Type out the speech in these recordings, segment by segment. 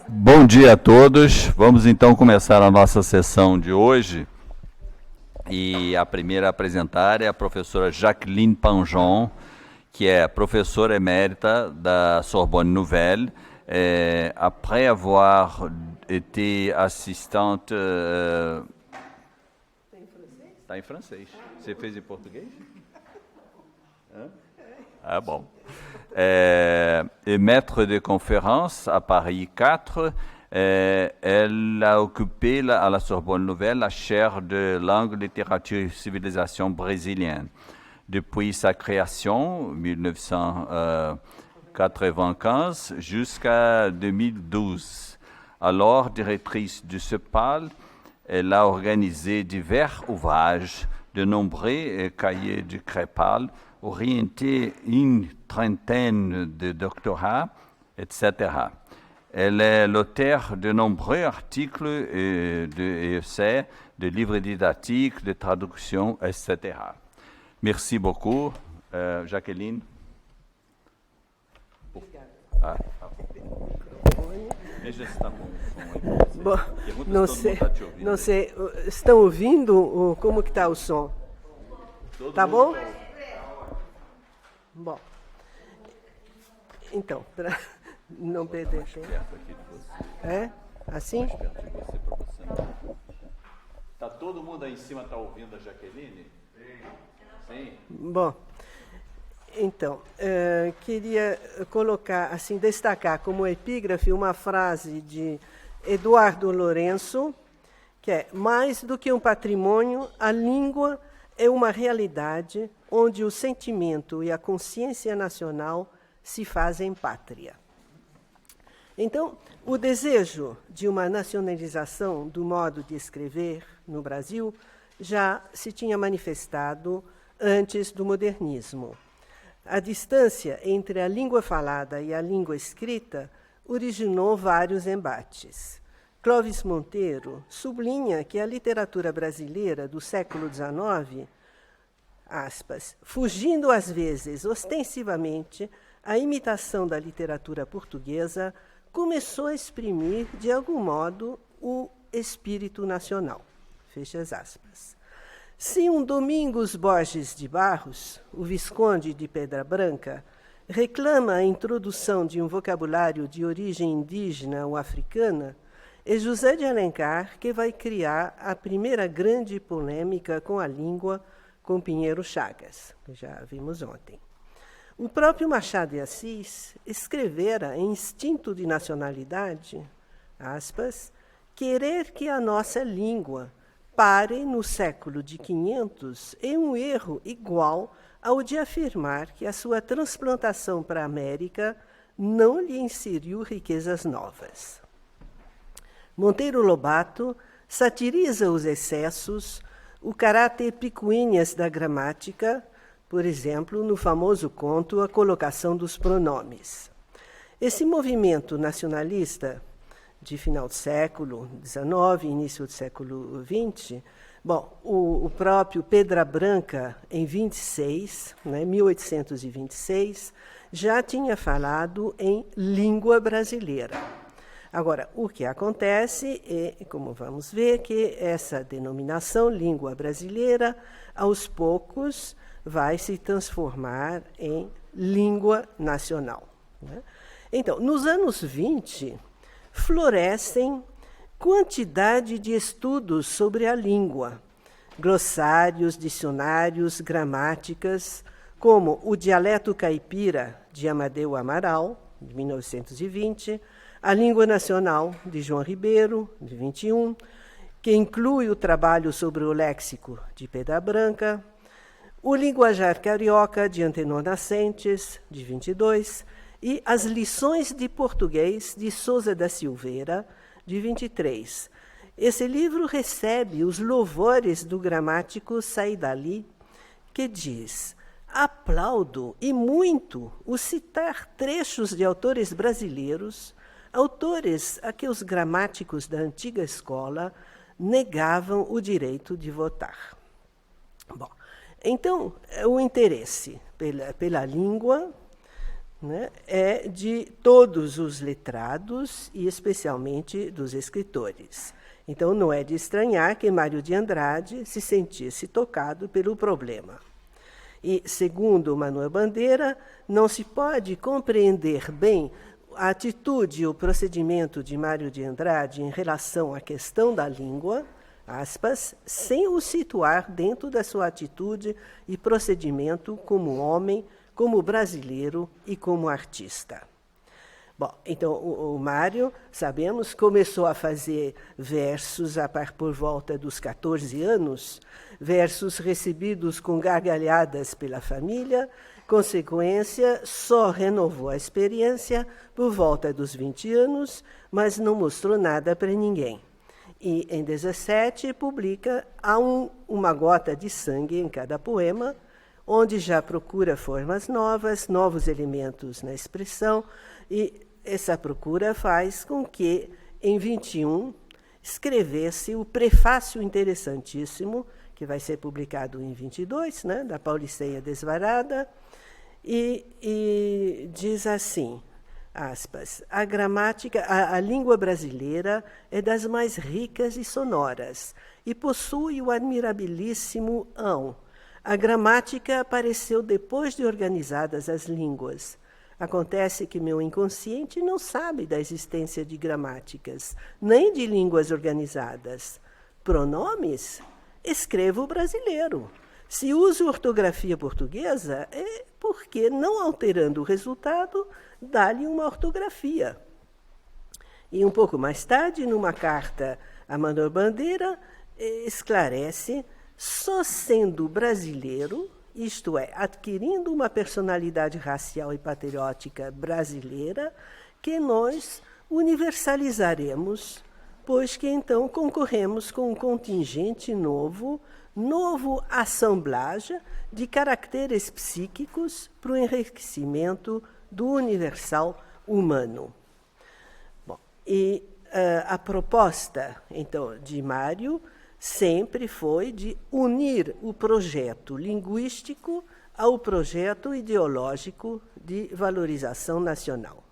Bom dia a todos. Vamos então começar a nossa sessão de hoje. E a primeira a apresentar é a professora Jacqueline Panjon, que é professora emérita da Sorbonne Nouvelle, après avoir été assistante... Está em francês. Você fez em português? Ah, bom. Et maître de conférence à Paris 4, elle a occupé à la Sorbonne Nouvelle la chaire de langue, littérature et civilisation brésilienne. Depuis sa création, 1995, jusqu'à 2012. Alors directrice du CEPAL, elle a organisé divers ouvrages, de nombreux cahiers du CREPAL, orienté une trentaine de doctorats, etc. Elle est l'auteur de nombreux articles et essais, de livres didactiques, de traductions, etc. Merci beaucoup. Jacqueline. Ah, veja se está bom o som aí. Bom, não sei, estão ouvindo como que está o som? Tá bom? Bom, então, para não perder tempo. Assim? Está todo mundo aí em cima está ouvindo a Jacqueline? Sim. Bom, então, queria colocar, assim, destacar como epígrafe uma frase de Eduardo Lourenço, que é: mais do que um patrimônio, a língua é uma realidade onde o sentimento e a consciência nacional se fazem pátria. Então, o desejo de uma nacionalização do modo de escrever no Brasil já se tinha manifestado antes do modernismo. A distância entre a língua falada e a língua escrita originou vários embates. Clóvis Monteiro sublinha que a literatura brasileira do século XIX, aspas, fugindo às vezes ostensivamente a imitação da literatura portuguesa, começou a exprimir, de algum modo, o espírito nacional. Fecha as aspas. Se um Domingos Borges de Barros, o Visconde de Pedra Branca, reclama a introdução de um vocabulário de origem indígena ou africana, é José de Alencar que vai criar a primeira grande polêmica com a língua com Pinheiro Chagas, que já vimos ontem. O próprio Machado de Assis escrevera em instinto de nacionalidade, aspas, querer que a nossa língua pare no século de 500 é um erro igual ao de afirmar que a sua transplantação para a América não lhe inseriu riquezas novas. Monteiro Lobato satiriza os excessos, o caráter picuinhas da gramática, por exemplo, no famoso conto A Colocação dos Pronomes. Esse movimento nacionalista de final do século XIX, início do século XX, bom, o próprio Pedra Branca, em 1826, já tinha falado em língua brasileira. Agora, o que acontece é, como vamos ver, que essa denominação, língua brasileira, aos poucos vai se transformar em língua nacional. Né? Então, nos anos 20, florescem quantidade de estudos sobre a língua, glossários, dicionários, gramáticas, como o Dialeto Caipira, de Amadeu Amaral, de 1920, a Língua Nacional, de João Ribeiro, de 21, que inclui o trabalho sobre o léxico de Pedra Branca, o Linguajar Carioca, de Antenor Nascentes, de 22, e as Lições de Português, de Sousa da Silveira, de 23. Esse livro recebe os louvores do gramático Saidali, que diz: aplaudo, e muito, o citar trechos de autores brasileiros, autores a que os gramáticos da antiga escola negavam o direito de votar. Bom, então, o interesse pela língua né, é de todos os letrados e especialmente dos escritores. Então, não é de estranhar que Mário de Andrade se sentisse tocado pelo problema. E, segundo Manuel Bandeira, não se pode compreender bem a atitude e o procedimento de Mário de Andrade em relação à questão da língua, aspas, sem o situar dentro da sua atitude e procedimento como homem, como brasileiro e como artista. Bom, então o Mário, sabemos, começou a fazer versos por volta dos 14 anos, versos recebidos com gargalhadas pela família. Consequência, só renovou a experiência por volta dos 20 anos, mas não mostrou nada para ninguém. E, em 17, publica Há uma gota de sangue em cada poema, onde já procura formas novas, novos elementos na expressão, e essa procura faz com que, em 21, escrevesse o prefácio interessantíssimo, que vai ser publicado em 22, né, da Pauliceia Desvarada, e diz assim, aspas, a língua brasileira é das mais ricas e sonoras e possui o admirabilíssimo ão. A gramática apareceu depois de organizadas as línguas. Acontece que meu inconsciente não sabe da existência de gramáticas, nem de línguas organizadas. Pronomes? Escrevo brasileiro. Se uso ortografia portuguesa, é porque, não alterando o resultado, dá-lhe uma ortografia. E um pouco mais tarde, numa carta a Manuel Bandeira, esclarece, só sendo brasileiro, isto é, adquirindo uma personalidade racial e patriótica brasileira, que nós universalizaremos, pois que então concorremos com um contingente novo assemblage de caracteres psíquicos para o enriquecimento do universal humano. Bom, e a proposta, então, de Mário sempre foi de unir o projeto linguístico ao projeto ideológico de valorização nacional.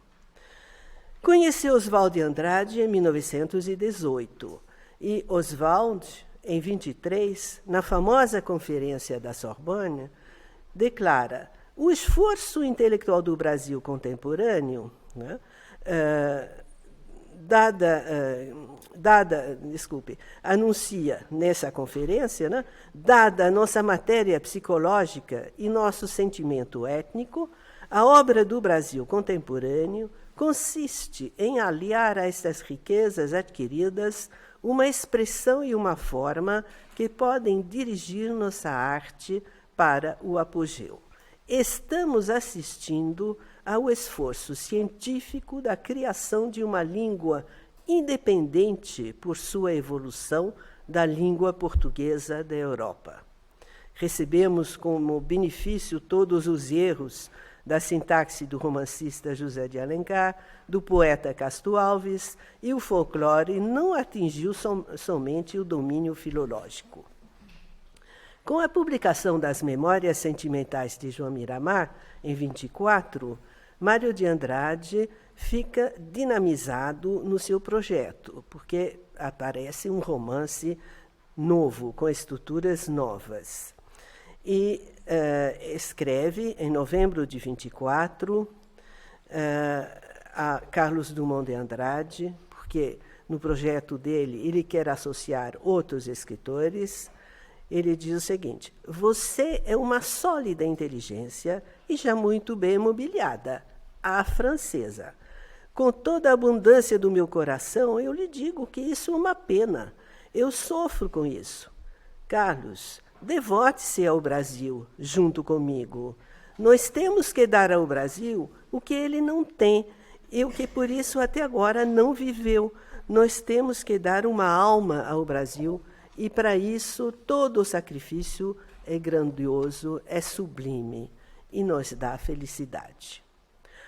Conheceu Oswald de Andrade em 1918 e Oswald, em 23, na famosa Conferência da Sorbonne, declara o esforço intelectual do Brasil contemporâneo, né, anuncia nessa conferência, né, dada nossa matéria psicológica e nosso sentimento étnico, a obra do Brasil contemporâneo consiste em aliar a estas riquezas adquiridas uma expressão e uma forma que podem dirigir nossa arte para o apogeu. Estamos assistindo ao esforço científico da criação de uma língua independente por sua evolução da língua portuguesa da Europa. Recebemos como benefício todos os erros da sintaxe do romancista José de Alencar, do poeta Castro Alves, e o folclore não atingiu somente o domínio filológico. Com a publicação das Memórias Sentimentais de João Miramar, em 24, Mário de Andrade fica dinamizado no seu projeto, porque aparece um romance novo, com estruturas novas. E escreve, em novembro de 24, a Carlos Drummond de Andrade, porque no projeto dele ele quer associar outros escritores. Ele diz o seguinte: você é uma sólida inteligência e já muito bem mobiliada, a francesa. Com toda a abundância do meu coração, eu lhe digo que isso é uma pena. Eu sofro com isso. Carlos, devote-se ao Brasil, junto comigo. Nós temos que dar ao Brasil o que ele não tem, e o que por isso até agora não viveu. Nós temos que dar uma alma ao Brasil, e para isso todo o sacrifício é grandioso, é sublime, e nos dá felicidade.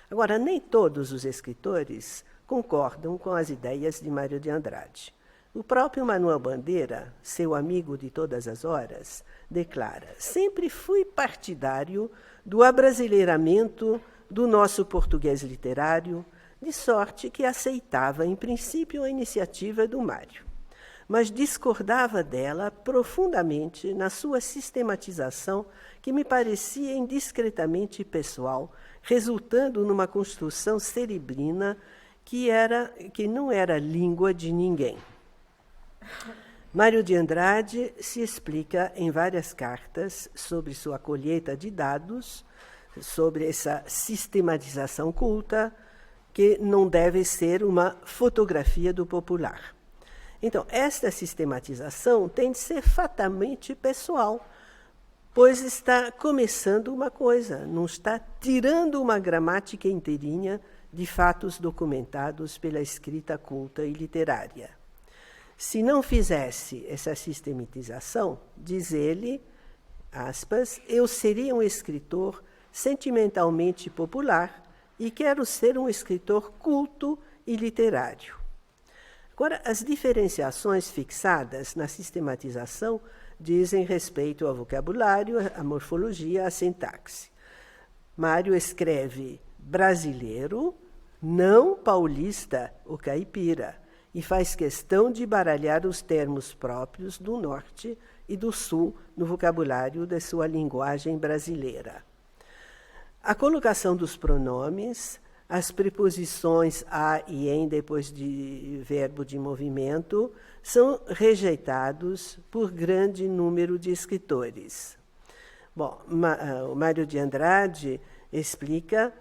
Agora, nem todos os escritores concordam com as ideias de Mário de Andrade. O próprio Manuel Bandeira, seu amigo de todas as horas, declara: sempre fui partidário do abrasileiramento do nosso português literário, de sorte que aceitava, em princípio, a iniciativa do Mário, mas discordava dela profundamente na sua sistematização, que me parecia indiscretamente pessoal, resultando numa construção cerebrina que não era língua de ninguém. Mário de Andrade se explica em várias cartas sobre sua colheita de dados, sobre essa sistematização culta, que não deve ser uma fotografia do popular. Então, esta sistematização tem de ser fatalmente pessoal, pois está começando uma coisa, não está tirando uma gramática inteirinha de fatos documentados pela escrita culta e literária. Se não fizesse essa sistematização, diz ele, aspas, eu seria um escritor sentimentalmente popular e quero ser um escritor culto e literário. Agora, as diferenciações fixadas na sistematização dizem respeito ao vocabulário, à morfologia, à sintaxe. Mário escreve brasileiro, não paulista ou caipira, e faz questão de baralhar os termos próprios do norte e do sul no vocabulário da sua linguagem brasileira. A colocação dos pronomes, as preposições a e em depois de verbo de movimento, são rejeitados por grande número de escritores. Bom, o Mário de Andrade explica,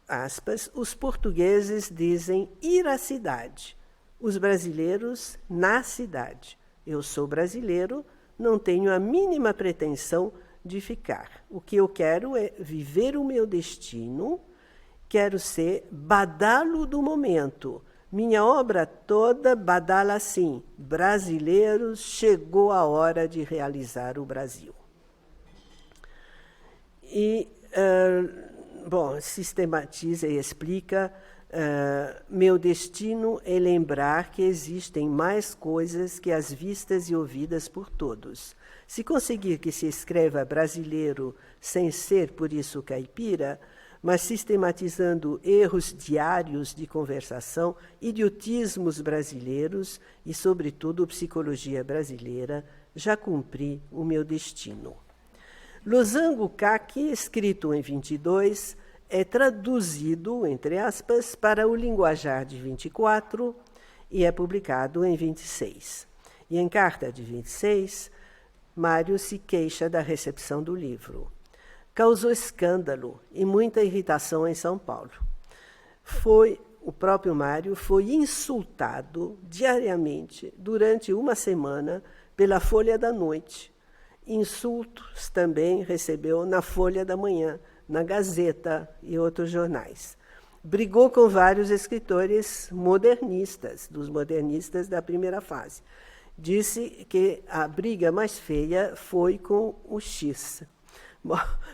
aspas, os portugueses dizem ir à cidade, os brasileiros na cidade. Eu sou brasileiro, não tenho a mínima pretensão de ficar. O que eu quero é viver o meu destino, quero ser badalo do momento. Minha obra toda badala assim, brasileiros, chegou a hora de realizar o Brasil. E, sistematiza e explica, meu destino é lembrar que existem mais coisas que as vistas e ouvidas por todos. Se conseguir que se escreva brasileiro sem ser, por isso, caipira, mas sistematizando erros diários de conversação, idiotismos brasileiros e, sobretudo, psicologia brasileira, já cumpri o meu destino. Losango Caqui, escrito em 22, é traduzido, entre aspas, para o linguajar de 24 e é publicado em 26. E em carta de 26, Mário se queixa da recepção do livro. Causou escândalo e muita irritação em São Paulo. O próprio Mário foi insultado diariamente durante uma semana pela Folha da Noite. Insultos também recebeu na Folha da Manhã, na Gazeta e outros jornais. Brigou com vários escritores modernistas, dos modernistas da primeira fase. Disse que a briga mais feia foi com o X.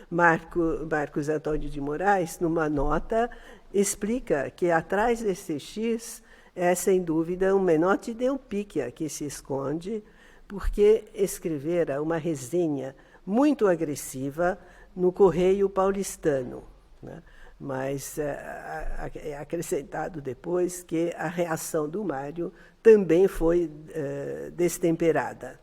Marcos Antônio de Moraes, numa nota, explica que atrás desse X é, sem dúvida, um menote de Eupíquia que se esconde, porque escrevera uma resenha muito agressiva no Correio Paulistano, né? Mas é acrescentado depois que a reação do Mário também foi destemperada.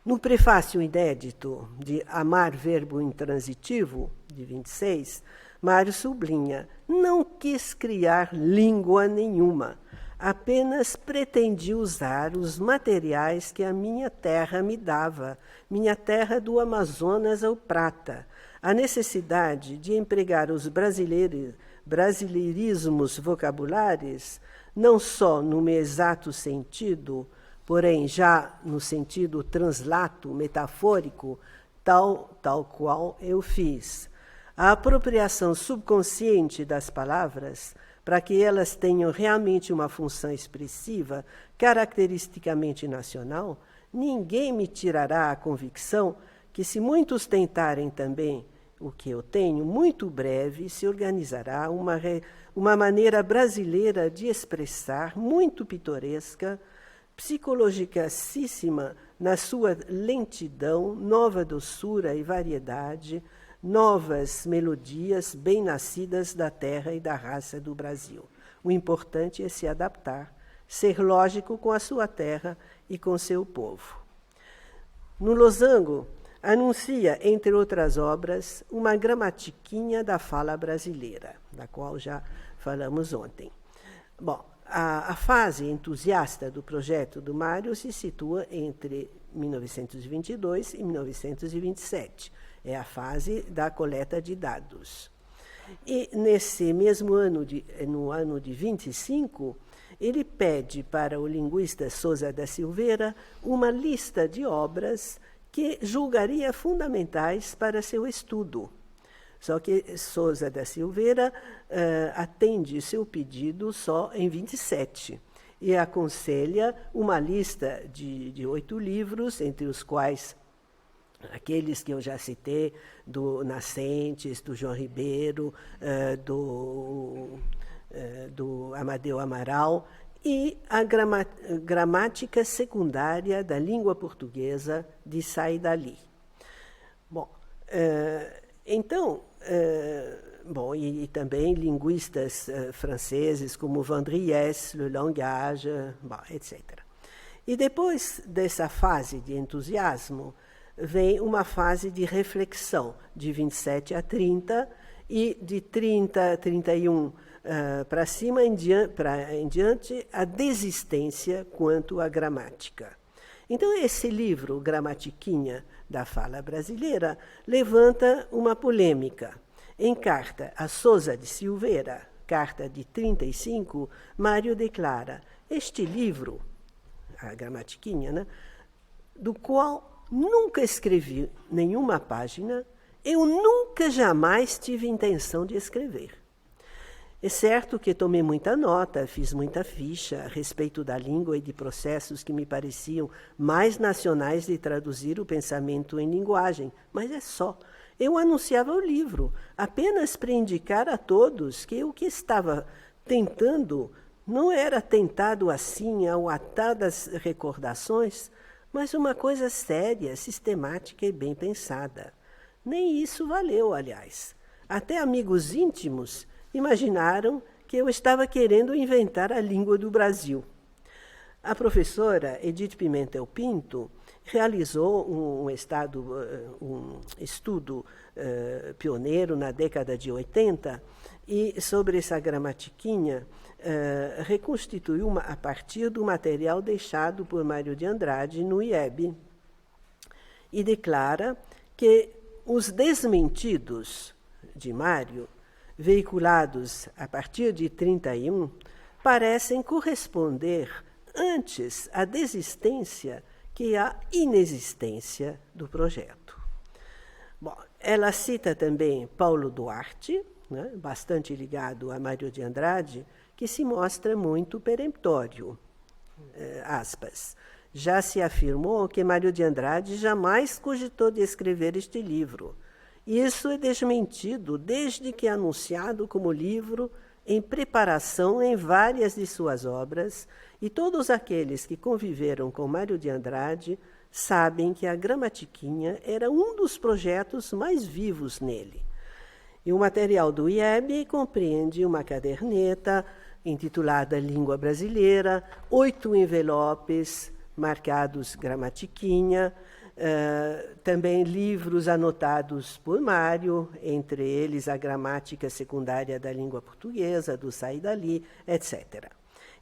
No prefácio inédito de Amar Verbo Intransitivo, de 26, Mário sublinha, não quis criar língua nenhuma, apenas pretendi usar os materiais que a minha terra me dava, minha terra do Amazonas ao Prata, a necessidade de empregar os brasileirismos vocabulares, não só no exato sentido, porém já no sentido translato, metafórico, tal qual eu fiz. A apropriação subconsciente das palavras, para que elas tenham realmente uma função expressiva, caracteristicamente nacional, ninguém me tirará a convicção que, se muitos tentarem também o que eu tenho, muito breve se organizará uma maneira brasileira de expressar, muito pitoresca, psicologicíssima na sua lentidão, nova doçura e variedade, novas melodias bem nascidas da terra e da raça do Brasil. O importante é se adaptar, ser lógico com a sua terra e com seu povo. No losango, anuncia, entre outras obras, uma gramatiquinha da fala brasileira, da qual já falamos ontem. Bom, a fase entusiasta do projeto do Mário se situa entre 1922 e 1927. É a fase da coleta de dados. E nesse mesmo ano, no ano de 25, ele pede para o linguista Sousa da Silveira uma lista de obras que julgaria fundamentais para seu estudo. Só que Sousa da Silveira atende seu pedido só em 27 e aconselha uma lista de 8 livros, entre os quais aqueles que eu já citei, do Nascentes, do João Ribeiro, do Amadeu Amaral, e a gramática secundária da língua portuguesa de Said Ali. Bom, e também linguistas franceses como Vandriès, Le Langage, etc. E depois dessa fase de entusiasmo, vem uma fase de reflexão, de 27 a 30, e de 30 a 31 para cima em diante, a desistência quanto à gramática. Então, esse livro, Gramatiquinha da Fala Brasileira, levanta uma polêmica. Em carta a Sousa de Silveira, carta de 35, Mário declara: este livro, a Gramatiquinha, né, do qual nunca escrevi nenhuma página, eu nunca jamais tive intenção de escrever. É certo que tomei muita nota, fiz muita ficha a respeito da língua e de processos que me pareciam mais nacionais de traduzir o pensamento em linguagem, mas é só. Eu anunciava o livro, apenas para indicar a todos que o que estava tentando não era tentado assim, ao atar das recordações, mas uma coisa séria, sistemática e bem pensada. Nem isso valeu, aliás. Até amigos íntimos imaginaram que eu estava querendo inventar a língua do Brasil. A professora Edith Pimentel Pinto realizou um estudo pioneiro na década de 80 e, sobre essa gramatiquinha, reconstituiu a partir do material deixado por Mário de Andrade no IEB e declara que os desmentidos de Mário, veiculados a partir de 31, parecem corresponder antes à desistência que à inexistência do projeto. Bom, ela cita também Paulo Duarte, né, bastante ligado a Mário de Andrade, que se mostra muito peremptório. Aspas. Já se afirmou que Mário de Andrade jamais cogitou de escrever este livro. Isso é desmentido desde que é anunciado como livro em preparação em várias de suas obras, e todos aqueles que conviveram com Mário de Andrade sabem que a Gramatiquinha era um dos projetos mais vivos nele. E o material do IEB compreende uma caderneta intitulada Língua Brasileira, 8 envelopes marcados Gramatiquinha, também livros anotados por Mário, entre eles a Gramática Secundária da Língua Portuguesa, do Said Ali, etc.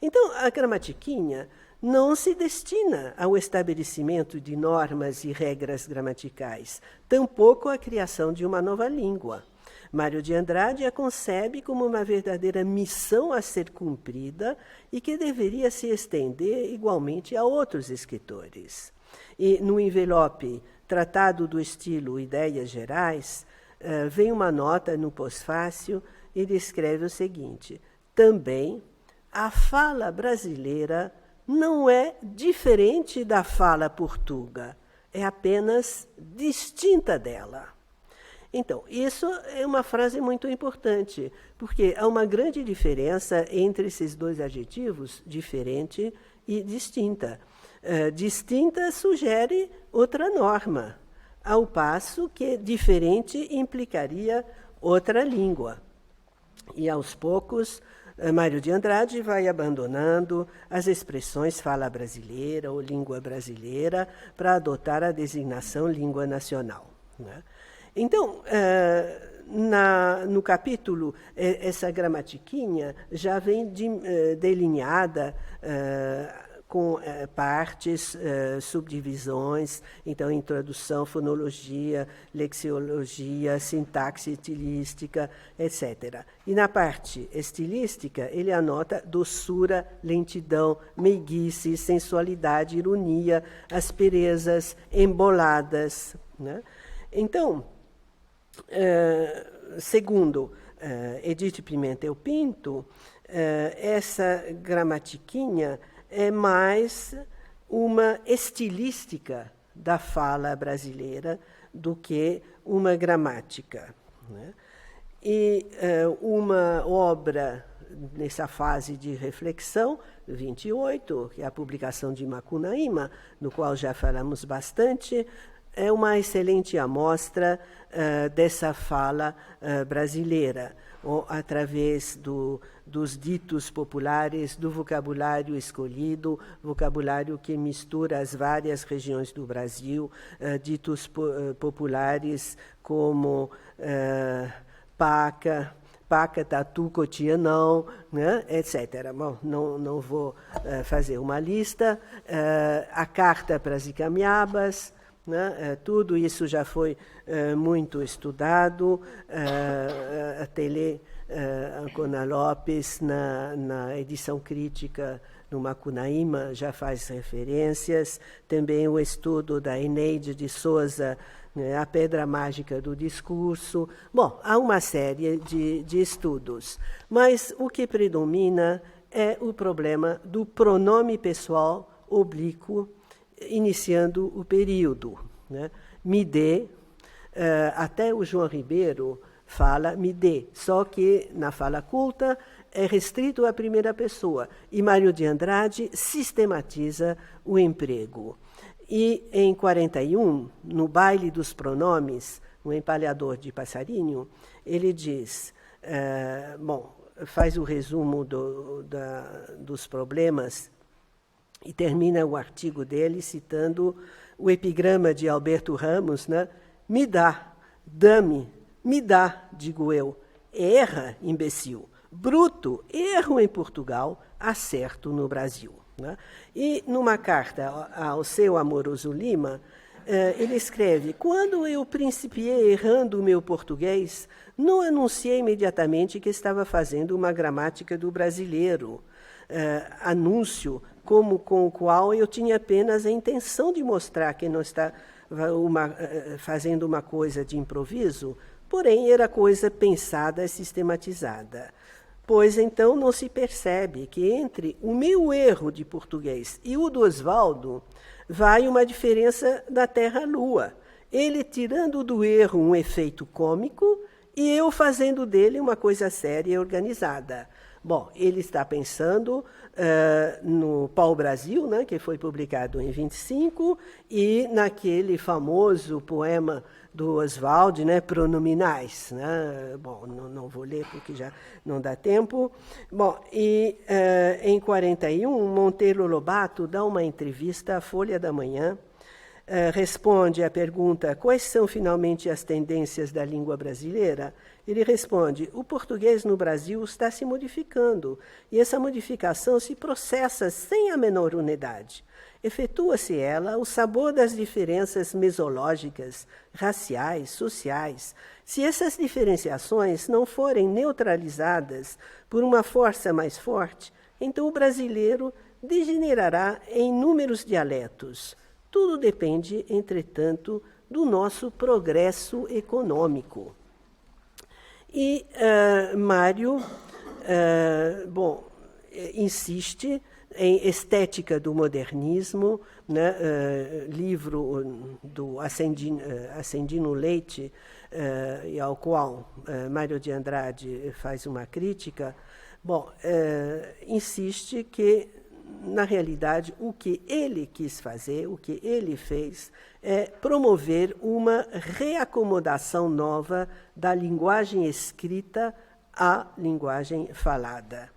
Então, a Gramatiquinha não se destina ao estabelecimento de normas e regras gramaticais, tampouco à criação de uma nova língua. Mário de Andrade a concebe como uma verdadeira missão a ser cumprida e que deveria se estender igualmente a outros escritores. E no envelope Tratado do Estilo Ideias Gerais, vem uma nota no pós-fácil e descreve o seguinte: também a fala brasileira não é diferente da fala portuga, é apenas distinta dela. Então, isso é uma frase muito importante, porque há uma grande diferença entre esses dois adjetivos, diferente e distinta. Distinta sugere outra norma, ao passo que diferente implicaria outra língua. E, aos poucos, Mário de Andrade vai abandonando as expressões fala brasileira ou língua brasileira para adotar a designação língua nacional, né? Então, no capítulo, essa gramatiquinha já vem delineada com partes, subdivisões, então introdução, fonologia, lexiologia, sintaxe estilística, etc. E na parte estilística, ele anota doçura, lentidão, meiguice, sensualidade, ironia, asperezas, emboladas, né? Então, segundo Edith Pimentel Pinto, essa gramatiquinha é mais uma estilística da fala brasileira do que uma gramática, né? E uma obra nessa fase de reflexão, 28, que é a publicação de Macunaíma, no qual já falamos bastante, é uma excelente amostra dessa fala brasileira, através dos ditos populares, do vocabulário escolhido, vocabulário que mistura as várias regiões do Brasil, ditos populares como paca, tatu, cotianão, né, etc. Bom, não vou fazer uma lista. A carta para as Icamiabas, né, tudo isso já foi muito estudado. A Tele Ancona Lopes, na edição crítica no Macunaíma, já faz referências. Também o estudo da Eneide de Souza, A Pedra Mágica do Discurso. Bom, há uma série de estudos, mas o que predomina é o problema do pronome pessoal oblíquo, iniciando o período, né? Me dê, até o João Ribeiro fala me dê, só que na fala culta é restrito à primeira pessoa, e Mário de Andrade sistematiza o emprego. E em 41, no Baile dos Pronomes, no Empalhador de Passarinho, ele diz, faz o resumo dos problemas e termina o artigo dele citando o epigrama de Alberto Ramos, né? Me dá, dá-me, me dá, digo eu, erra, imbecil, bruto, erro em Portugal, acerto no Brasil, né? E numa carta ao seu amoroso Lima, ele escreve: quando eu principiei errando o meu português, não anunciei imediatamente que estava fazendo uma gramática do brasileiro, anúncio com o qual eu tinha apenas a intenção de mostrar que não está fazendo uma coisa de improviso, porém era coisa pensada e sistematizada. Pois então não se percebe que entre o meu erro de português e o do Oswaldo vai uma diferença da terra-lua. Ele tirando do erro um efeito cômico e eu fazendo dele uma coisa séria e organizada. Bom, ele está pensando no Pau-Brasil, né, que foi publicado em 25, e naquele famoso poema do Oswald, né, Pronominais, né? Bom, não vou ler porque já não dá tempo. Bom, e em 41, Monteiro Lobato dá uma entrevista à Folha da Manhã, responde à pergunta: quais são finalmente as tendências da língua brasileira? Ele responde: o português no Brasil está se modificando, e essa modificação se processa sem a menor unidade. Efetua-se ela ao sabor das diferenças mesológicas, raciais, sociais. Se essas diferenciações não forem neutralizadas por uma força mais forte, então o brasileiro degenerará em inúmeros dialetos. Tudo depende, entretanto, do nosso progresso econômico. E Mário, insiste em Estética do Modernismo, né, livro do Ascendino Leite, e ao qual Mário de Andrade faz uma crítica. Bom, insiste que na realidade, o que ele quis fazer, o que ele fez, é promover uma reacomodação nova da linguagem escrita à linguagem falada.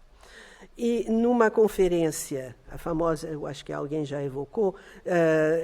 E numa conferência, a famosa, eu acho que alguém já evocou,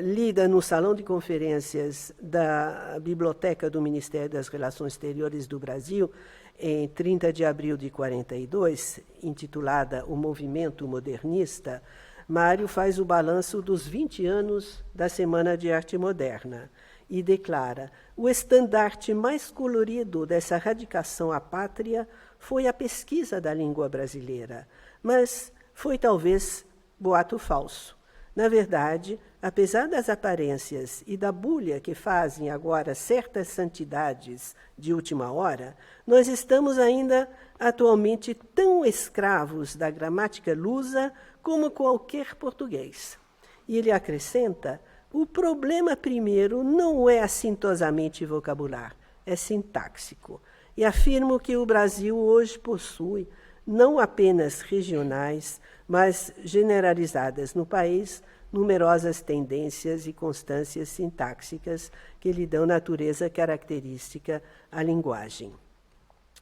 lida no Salão de Conferências da Biblioteca do Ministério das Relações Exteriores do Brasil, em 30 de abril de 42, intitulada O Movimento Modernista, Mário faz o balanço dos 20 anos da Semana de Arte Moderna e declara: o estandarte mais colorido dessa radicação à pátria foi a pesquisa da língua brasileira, mas foi talvez boato falso. Na verdade, apesar das aparências e da bulha que fazem agora certas santidades de última hora, nós estamos ainda atualmente tão escravos da gramática lusa como qualquer português. E ele acrescenta: o problema primeiro não é assintosamente vocabular, é sintáxico. E afirmo que o Brasil hoje possui não apenas regionais, mas generalizadas no país, numerosas tendências e constâncias sintáxicas que lhe dão natureza característica à linguagem.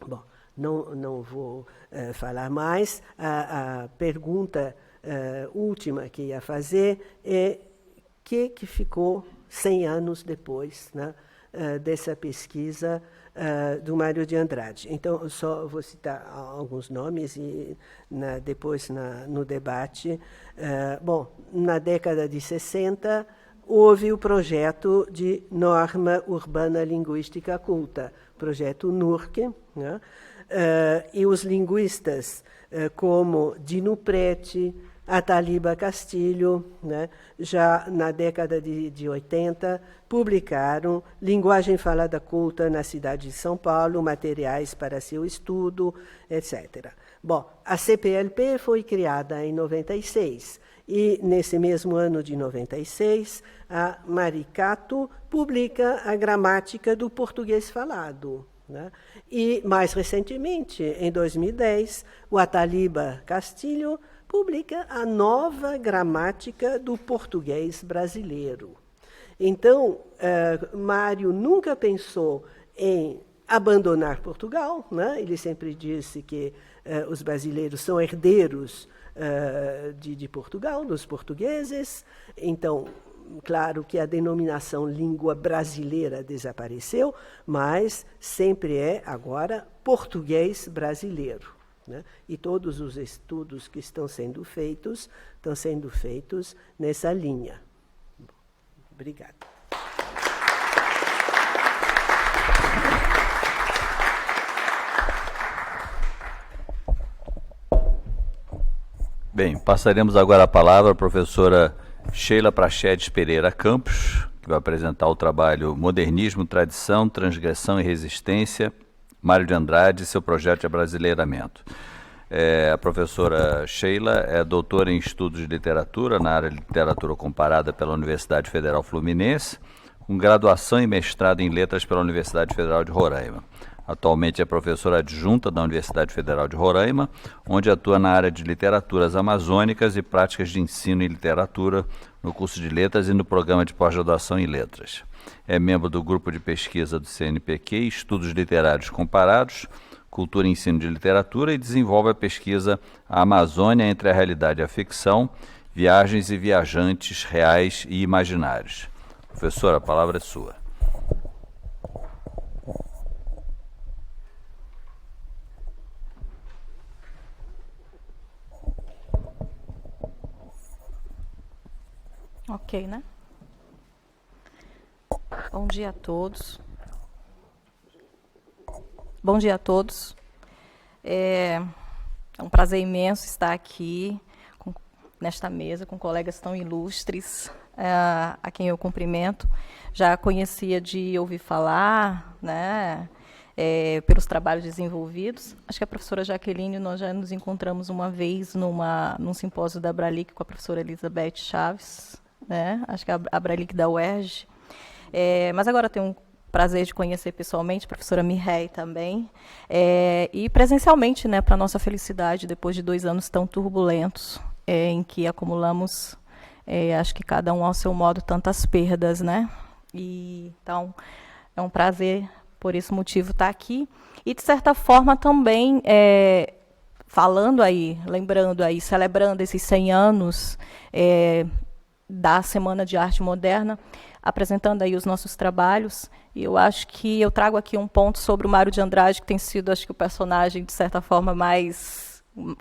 Bom, não vou falar mais. A pergunta última que ia fazer é que ficou 100 anos depois, né, dessa pesquisa do Mário de Andrade. Então, eu só vou citar alguns nomes e depois no debate. Bom, na década de 60, houve o projeto de Norma Urbana Linguística Culta, projeto NURC, né? E os linguistas como Dino Preti, Ataliba Castilho, né, já na década de 80, publicaram Linguagem Falada Culta na cidade de São Paulo, materiais para seu estudo, etc. Bom, a CPLP foi criada em 96, e nesse mesmo ano de 96, a Maricato publica a Gramática do Português Falado, né? E, mais recentemente, em 2010, o Ataliba Castilho publica a Nova Gramática do Português Brasileiro. Então, Mário nunca pensou em abandonar Portugal, né? Ele sempre disse que os brasileiros são herdeiros de Portugal, dos portugueses. Então, claro que a denominação língua brasileira desapareceu, mas sempre é agora português brasileiro, né? E todos os estudos que estão sendo feitos nessa linha. Obrigada. Bem, passaremos agora a palavra à professora Sheila Prachedes Pereira Campos, que vai apresentar o trabalho Modernismo, Tradição, Transgressão e Resistência, Mário de Andrade e seu projeto de abrasileiramento. A professora Sheila é doutora em Estudos de Literatura, na área de Literatura Comparada pela Universidade Federal Fluminense, com graduação e mestrado em Letras pela Universidade Federal de Roraima. Atualmente é professora adjunta da Universidade Federal de Roraima, onde atua na área de literaturas amazônicas e práticas de ensino em literatura, no curso de letras e no programa de pós-graduação em letras. É membro do grupo de pesquisa do CNPq, Estudos Literários Comparados, Cultura e Ensino de Literatura, e desenvolve a pesquisa A Amazônia entre a Realidade e a Ficção, Viagens e Viajantes Reais e Imaginários. Professora, a palavra é sua. Ok, né? Bom dia a todos. Bom dia a todos. É um prazer imenso estar aqui nesta mesa com colegas tão ilustres, a quem eu cumprimento. Já conhecia de ouvir falar, né, pelos trabalhos desenvolvidos. Acho que a professora Jaqueline, nós já nos encontramos uma vez num simpósio da Abralic com a professora Elizabeth Chaves, né? Acho que a Abralic da UERJ. Mas agora tenho um prazer de conhecer pessoalmente a professora Mireille também, e presencialmente, né, para nossa felicidade, depois de 2 anos tão turbulentos, em que acumulamos, acho que cada um ao seu modo, tantas perdas, né? E, então, é um prazer, por esse motivo, estar aqui. E, de certa forma, também, falando aí, lembrando aí, celebrando esses 100 anos da Semana de Arte Moderna, apresentando aí os nossos trabalhos. E eu acho que eu trago aqui um ponto sobre o Mário de Andrade, que tem sido, acho que, o personagem, de certa forma,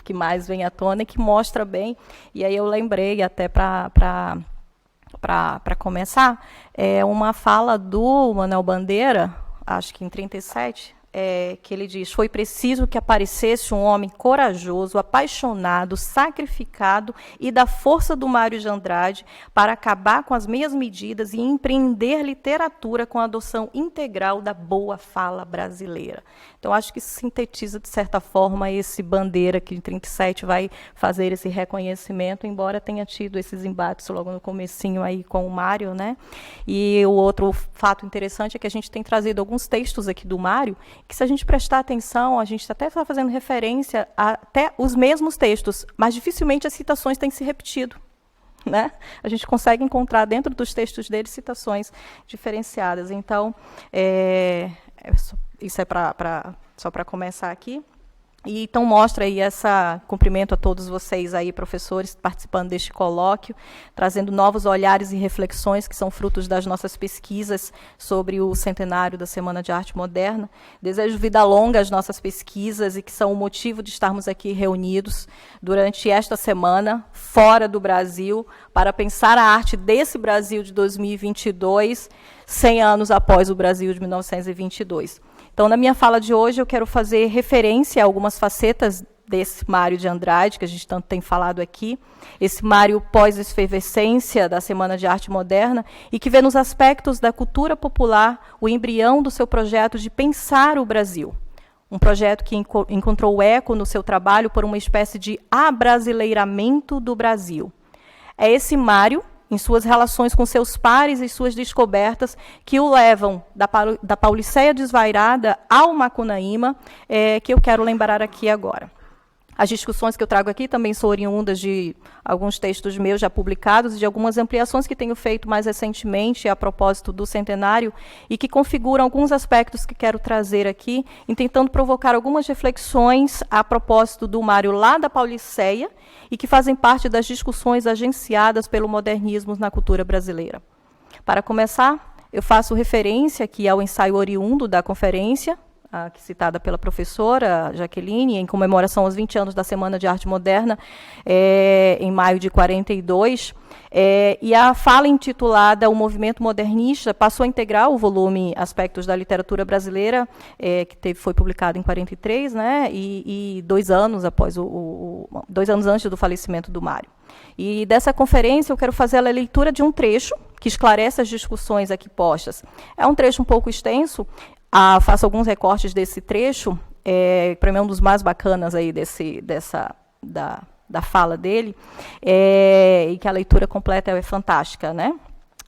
que mais vem à tona e que mostra bem. E aí eu lembrei, até para começar, uma fala do Manuel Bandeira, acho que em 1937, que ele diz: foi preciso que aparecesse um homem corajoso, apaixonado, sacrificado e da força do Mário de Andrade para acabar com as meias medidas e empreender literatura com a adoção integral da boa fala brasileira. Então, acho que isso sintetiza, de certa forma, esse Bandeira, que em 1937 vai fazer esse reconhecimento, embora tenha tido esses embates logo no comecinho aí com o Mário, né? E o outro fato interessante é que a gente tem trazido alguns textos aqui do Mário, que, se a gente prestar atenção, a gente até está fazendo referência a até os mesmos textos, mas dificilmente as citações têm se repetido, né? A gente consegue encontrar dentro dos textos dele citações diferenciadas. Então, isso é só para começar aqui. E, então, mostra aí cumprimento a todos vocês aí, professores, participando deste colóquio, trazendo novos olhares e reflexões que são frutos das nossas pesquisas sobre o centenário da Semana de Arte Moderna. Desejo vida longa às nossas pesquisas e que são o motivo de estarmos aqui reunidos durante esta semana, fora do Brasil, para pensar a arte desse Brasil de 2022, 100 anos após o Brasil de 1922. Então, na minha fala de hoje, eu quero fazer referência a algumas facetas desse Mário de Andrade, que a gente tanto tem falado aqui, esse Mário pós-efervescência da Semana de Arte Moderna, e que vê nos aspectos da cultura popular o embrião do seu projeto de pensar o Brasil. Um projeto que encontrou eco no seu trabalho por uma espécie de abrasileiramento do Brasil. É esse Mário, em suas relações com seus pares e suas descobertas, que o levam da Pauliceia desvairada ao Macunaíma, que eu quero lembrar aqui agora. As discussões que eu trago aqui também são oriundas de alguns textos meus já publicados e de algumas ampliações que tenho feito mais recentemente a propósito do centenário e que configuram alguns aspectos que quero trazer aqui, tentando provocar algumas reflexões a propósito do Mário lá da Pauliceia e que fazem parte das discussões agenciadas pelo modernismo na cultura brasileira. Para começar, eu faço referência aqui ao ensaio oriundo da conferência, aqui citada pela professora Jaqueline, em comemoração aos 20 anos da Semana de Arte Moderna, em maio de 1942, e a fala intitulada O Movimento Modernista passou a integrar o volume Aspectos da Literatura Brasileira, que foi publicado em 1943, né, e 2 anos após 2 anos antes do falecimento do Mário. E dessa conferência eu quero fazer a leitura de um trecho que esclarece as discussões aqui postas. É um trecho um pouco extenso. Faço alguns recortes desse trecho, para mim é um dos mais bacanas aí da fala dele, e que a leitura completa é fantástica, né?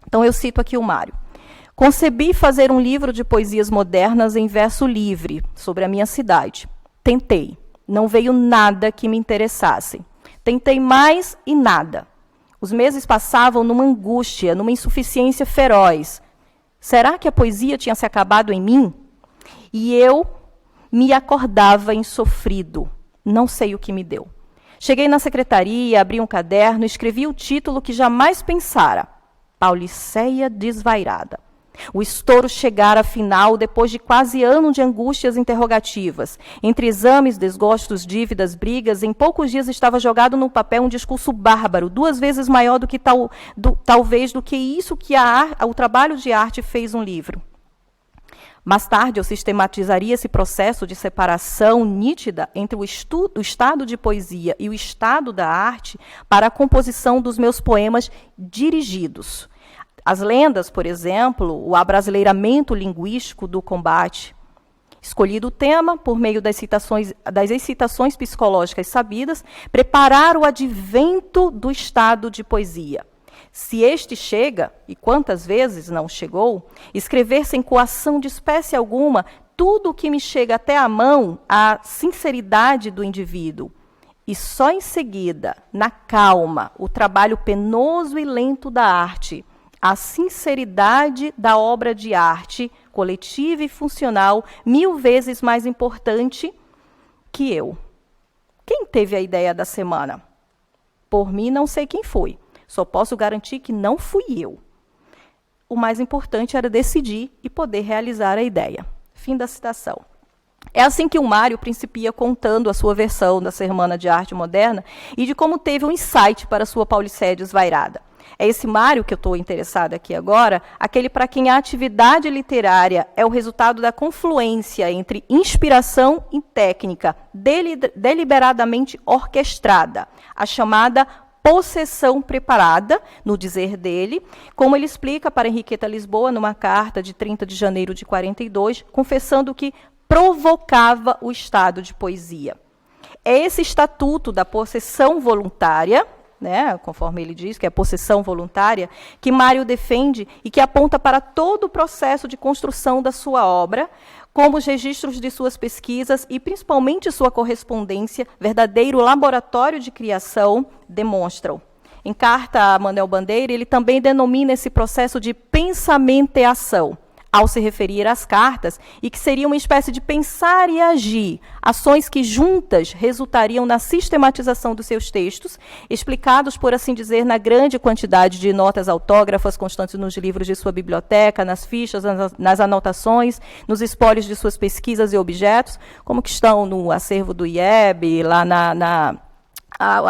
Então eu cito aqui o Mário. Concebi fazer um livro de poesias modernas em verso livre sobre a minha cidade. Tentei. Não veio nada que me interessasse. Tentei mais e nada. Os meses passavam numa angústia, numa insuficiência feroz. Será que a poesia tinha se acabado em mim? E eu me acordava insofrido. Não sei o que me deu. Cheguei na secretaria, abri um caderno, escrevi o título que jamais pensara. Pauliceia Desvairada. O estouro chegara, afinal, depois de quase ano de angústias interrogativas. Entre exames, desgostos, dívidas, brigas, em poucos dias estava jogado no papel um discurso bárbaro, 2 vezes maior do que talvez do que isso que o trabalho de arte fez um livro. Mais tarde, eu sistematizaria esse processo de separação nítida entre o estado de poesia e o estado da arte para a composição dos meus poemas dirigidos. As lendas, por exemplo, o abrasileiramento linguístico do combate. Escolhido o tema, por meio das excitações psicológicas sabidas, preparar o advento do estado de poesia. Se este chega, e quantas vezes não chegou, escrever sem coação de espécie alguma tudo o que me chega até a mão, a sinceridade do indivíduo. e só em seguida, na calma, o trabalho penoso e lento da arte, a sinceridade da obra de arte, coletiva e funcional, 1000 vezes mais importante que eu. Quem teve a ideia da semana? Por mim, não sei quem foi. Só posso garantir que não fui eu. O mais importante era decidir e poder realizar a ideia. Fim da citação. É assim que o Mário principia contando a sua versão da Semana de Arte Moderna e de como teve um insight para sua Paulicéia esvairada. É esse Mário que eu estou interessada aqui agora, aquele para quem a atividade literária é o resultado da confluência entre inspiração e técnica deliberadamente orquestrada, a chamada possessão preparada, no dizer dele, como ele explica para Henriqueta Lisboa numa carta de 30 de janeiro de 42, confessando que provocava o estado de poesia. É esse estatuto da possessão voluntária, né, conforme ele diz, que é a possessão voluntária, que Mário defende e que aponta para todo o processo de construção da sua obra, como os registros de suas pesquisas e principalmente sua correspondência, verdadeiro laboratório de criação, demonstram. Em carta a Manuel Bandeira, ele também denomina esse processo de pensamento e ação, ao se referir às cartas, e que seria uma espécie de pensar e agir, ações que juntas resultariam na sistematização dos seus textos, explicados, por assim dizer, na grande quantidade de notas autógrafas constantes nos livros de sua biblioteca, nas fichas, nas anotações, nos espólios de suas pesquisas e objetos, como que estão no acervo do IEB, lá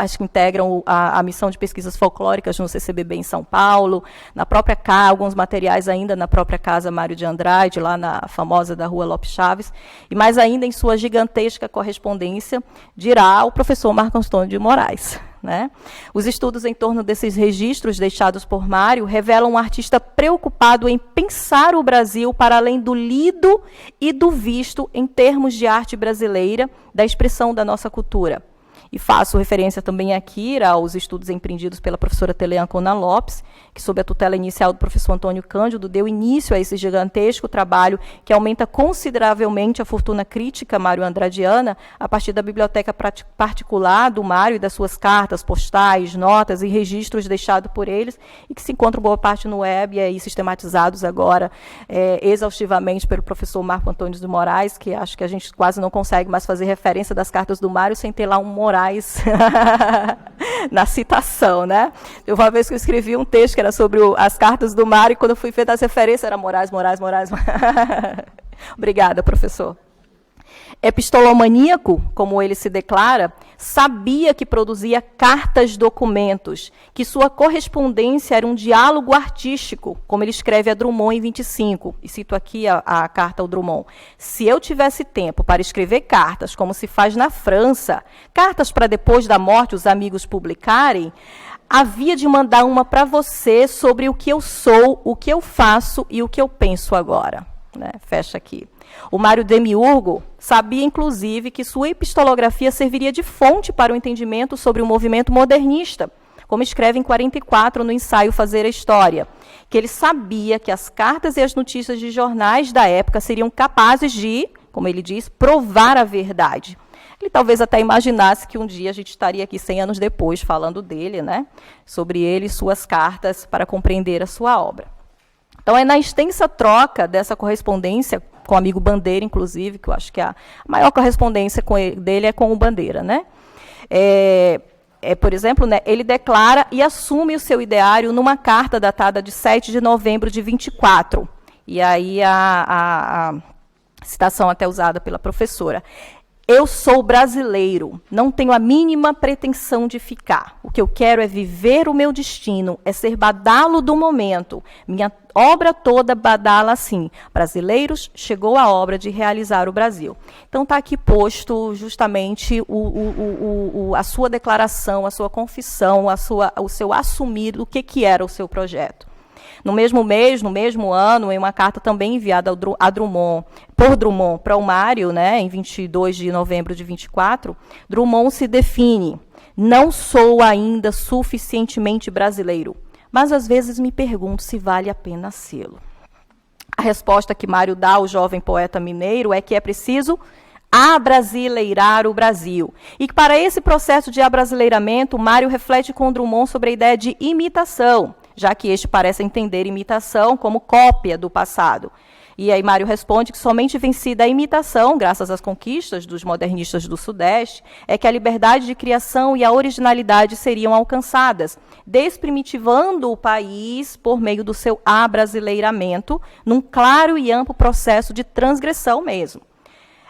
acho que integram a missão de pesquisas folclóricas no CCBB em São Paulo, na própria casa, alguns materiais ainda na própria casa Mário de Andrade, lá na famosa da Rua Lopes Chaves, e mais ainda em sua gigantesca correspondência, dirá o professor Marco Antônio de Moraes. Né? Os estudos em torno desses registros deixados por Mário revelam um artista preocupado em pensar o Brasil para além do lido e do visto em termos de arte brasileira, da expressão da nossa cultura. E faço referência também aqui aos estudos empreendidos pela professora Telea Ancona Lopes, que, sob a tutela inicial do professor Antônio Cândido, deu início a esse gigantesco trabalho que aumenta consideravelmente a fortuna crítica mário-andradiana a partir da biblioteca particular do Mário e das suas cartas, postais, notas e registros deixados por eles, e que se encontram boa parte no web e aí sistematizados agora exaustivamente pelo professor Marco Antônio de Moraes, que acho que a gente quase não consegue mais fazer referência das cartas do Mário sem ter lá um Moraes na citação, né? Uma vez que eu escrevi um texto que era sobre as cartas do Mário, e quando eu fui feita as referências, era Moraes. Obrigada, professor. Epistolomaníaco, como ele se declara, sabia que produzia cartas-documentos, que sua correspondência era um diálogo artístico, como ele escreve a Drummond em 25, e cito aqui a carta ao Drummond. Se eu tivesse tempo para escrever cartas, como se faz na França, cartas para depois da morte os amigos publicarem, havia de mandar uma para você sobre o que eu sou, o que eu faço e o que eu penso agora. Né? Fecha aqui. O Mário Demiurgo sabia, inclusive, que sua epistolografia serviria de fonte para o entendimento sobre o movimento modernista, como escreve em 44 no ensaio Fazer a História, que ele sabia que as cartas e as notícias de jornais da época seriam capazes de, como ele diz, provar a verdade. Ele talvez até imaginasse que um dia a gente estaria aqui 100 anos depois falando dele, né, sobre ele e suas cartas para compreender a sua obra. Então, é na extensa troca dessa correspondência com o amigo Bandeira, inclusive, que eu acho que a maior correspondência dele é com o Bandeira, né? Por exemplo, né, ele declara e assume o seu ideário numa carta datada de 7 de novembro de 24. E aí a citação até usada pela professora. Eu sou brasileiro, não tenho a mínima pretensão de ficar. O que eu quero é viver o meu destino, é ser badalo do momento. Minha obra toda badala assim. Brasileiros, chegou a hora de realizar o Brasil. Então está aqui posto justamente a sua declaração, a sua confissão, o seu assumir do que era o seu projeto. No mesmo mês, no mesmo ano, em uma carta também enviada por Drummond para o Mário, né, em 22 de novembro de 24, Drummond se define: não sou ainda suficientemente brasileiro, mas às vezes me pergunto se vale a pena sê-lo. A resposta que Mário dá ao jovem poeta mineiro é que é preciso abrasileirar o Brasil. E que para esse processo de abrasileiramento, Mário reflete com Drummond sobre a ideia de imitação, já que este parece entender imitação como cópia do passado. E aí Mário responde que somente vencida a imitação, graças às conquistas dos modernistas do Sudeste, é que a liberdade de criação e a originalidade seriam alcançadas, desprimitivando o país por meio do seu abrasileiramento, num claro e amplo processo de transgressão mesmo.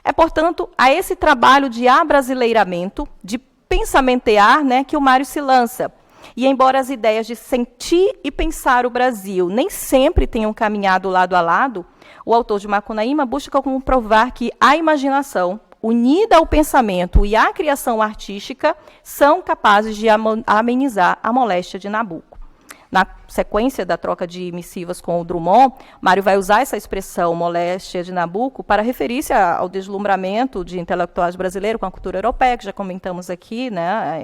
É, portanto, a esse trabalho de abrasileiramento, de pensamentear, né, que o Mário se lança. E embora as ideias de sentir e pensar o Brasil nem sempre tenham caminhado lado a lado, o autor de Macunaíma busca comprovar que a imaginação, unida ao pensamento e à criação artística, são capazes de amenizar a moléstia de Nabuco. Na sequência da troca de missivas com o Drummond, Mário vai usar essa expressão moléstia de Nabuco para referir-se ao deslumbramento de intelectuais brasileiros com a cultura europeia, que já comentamos aqui, né,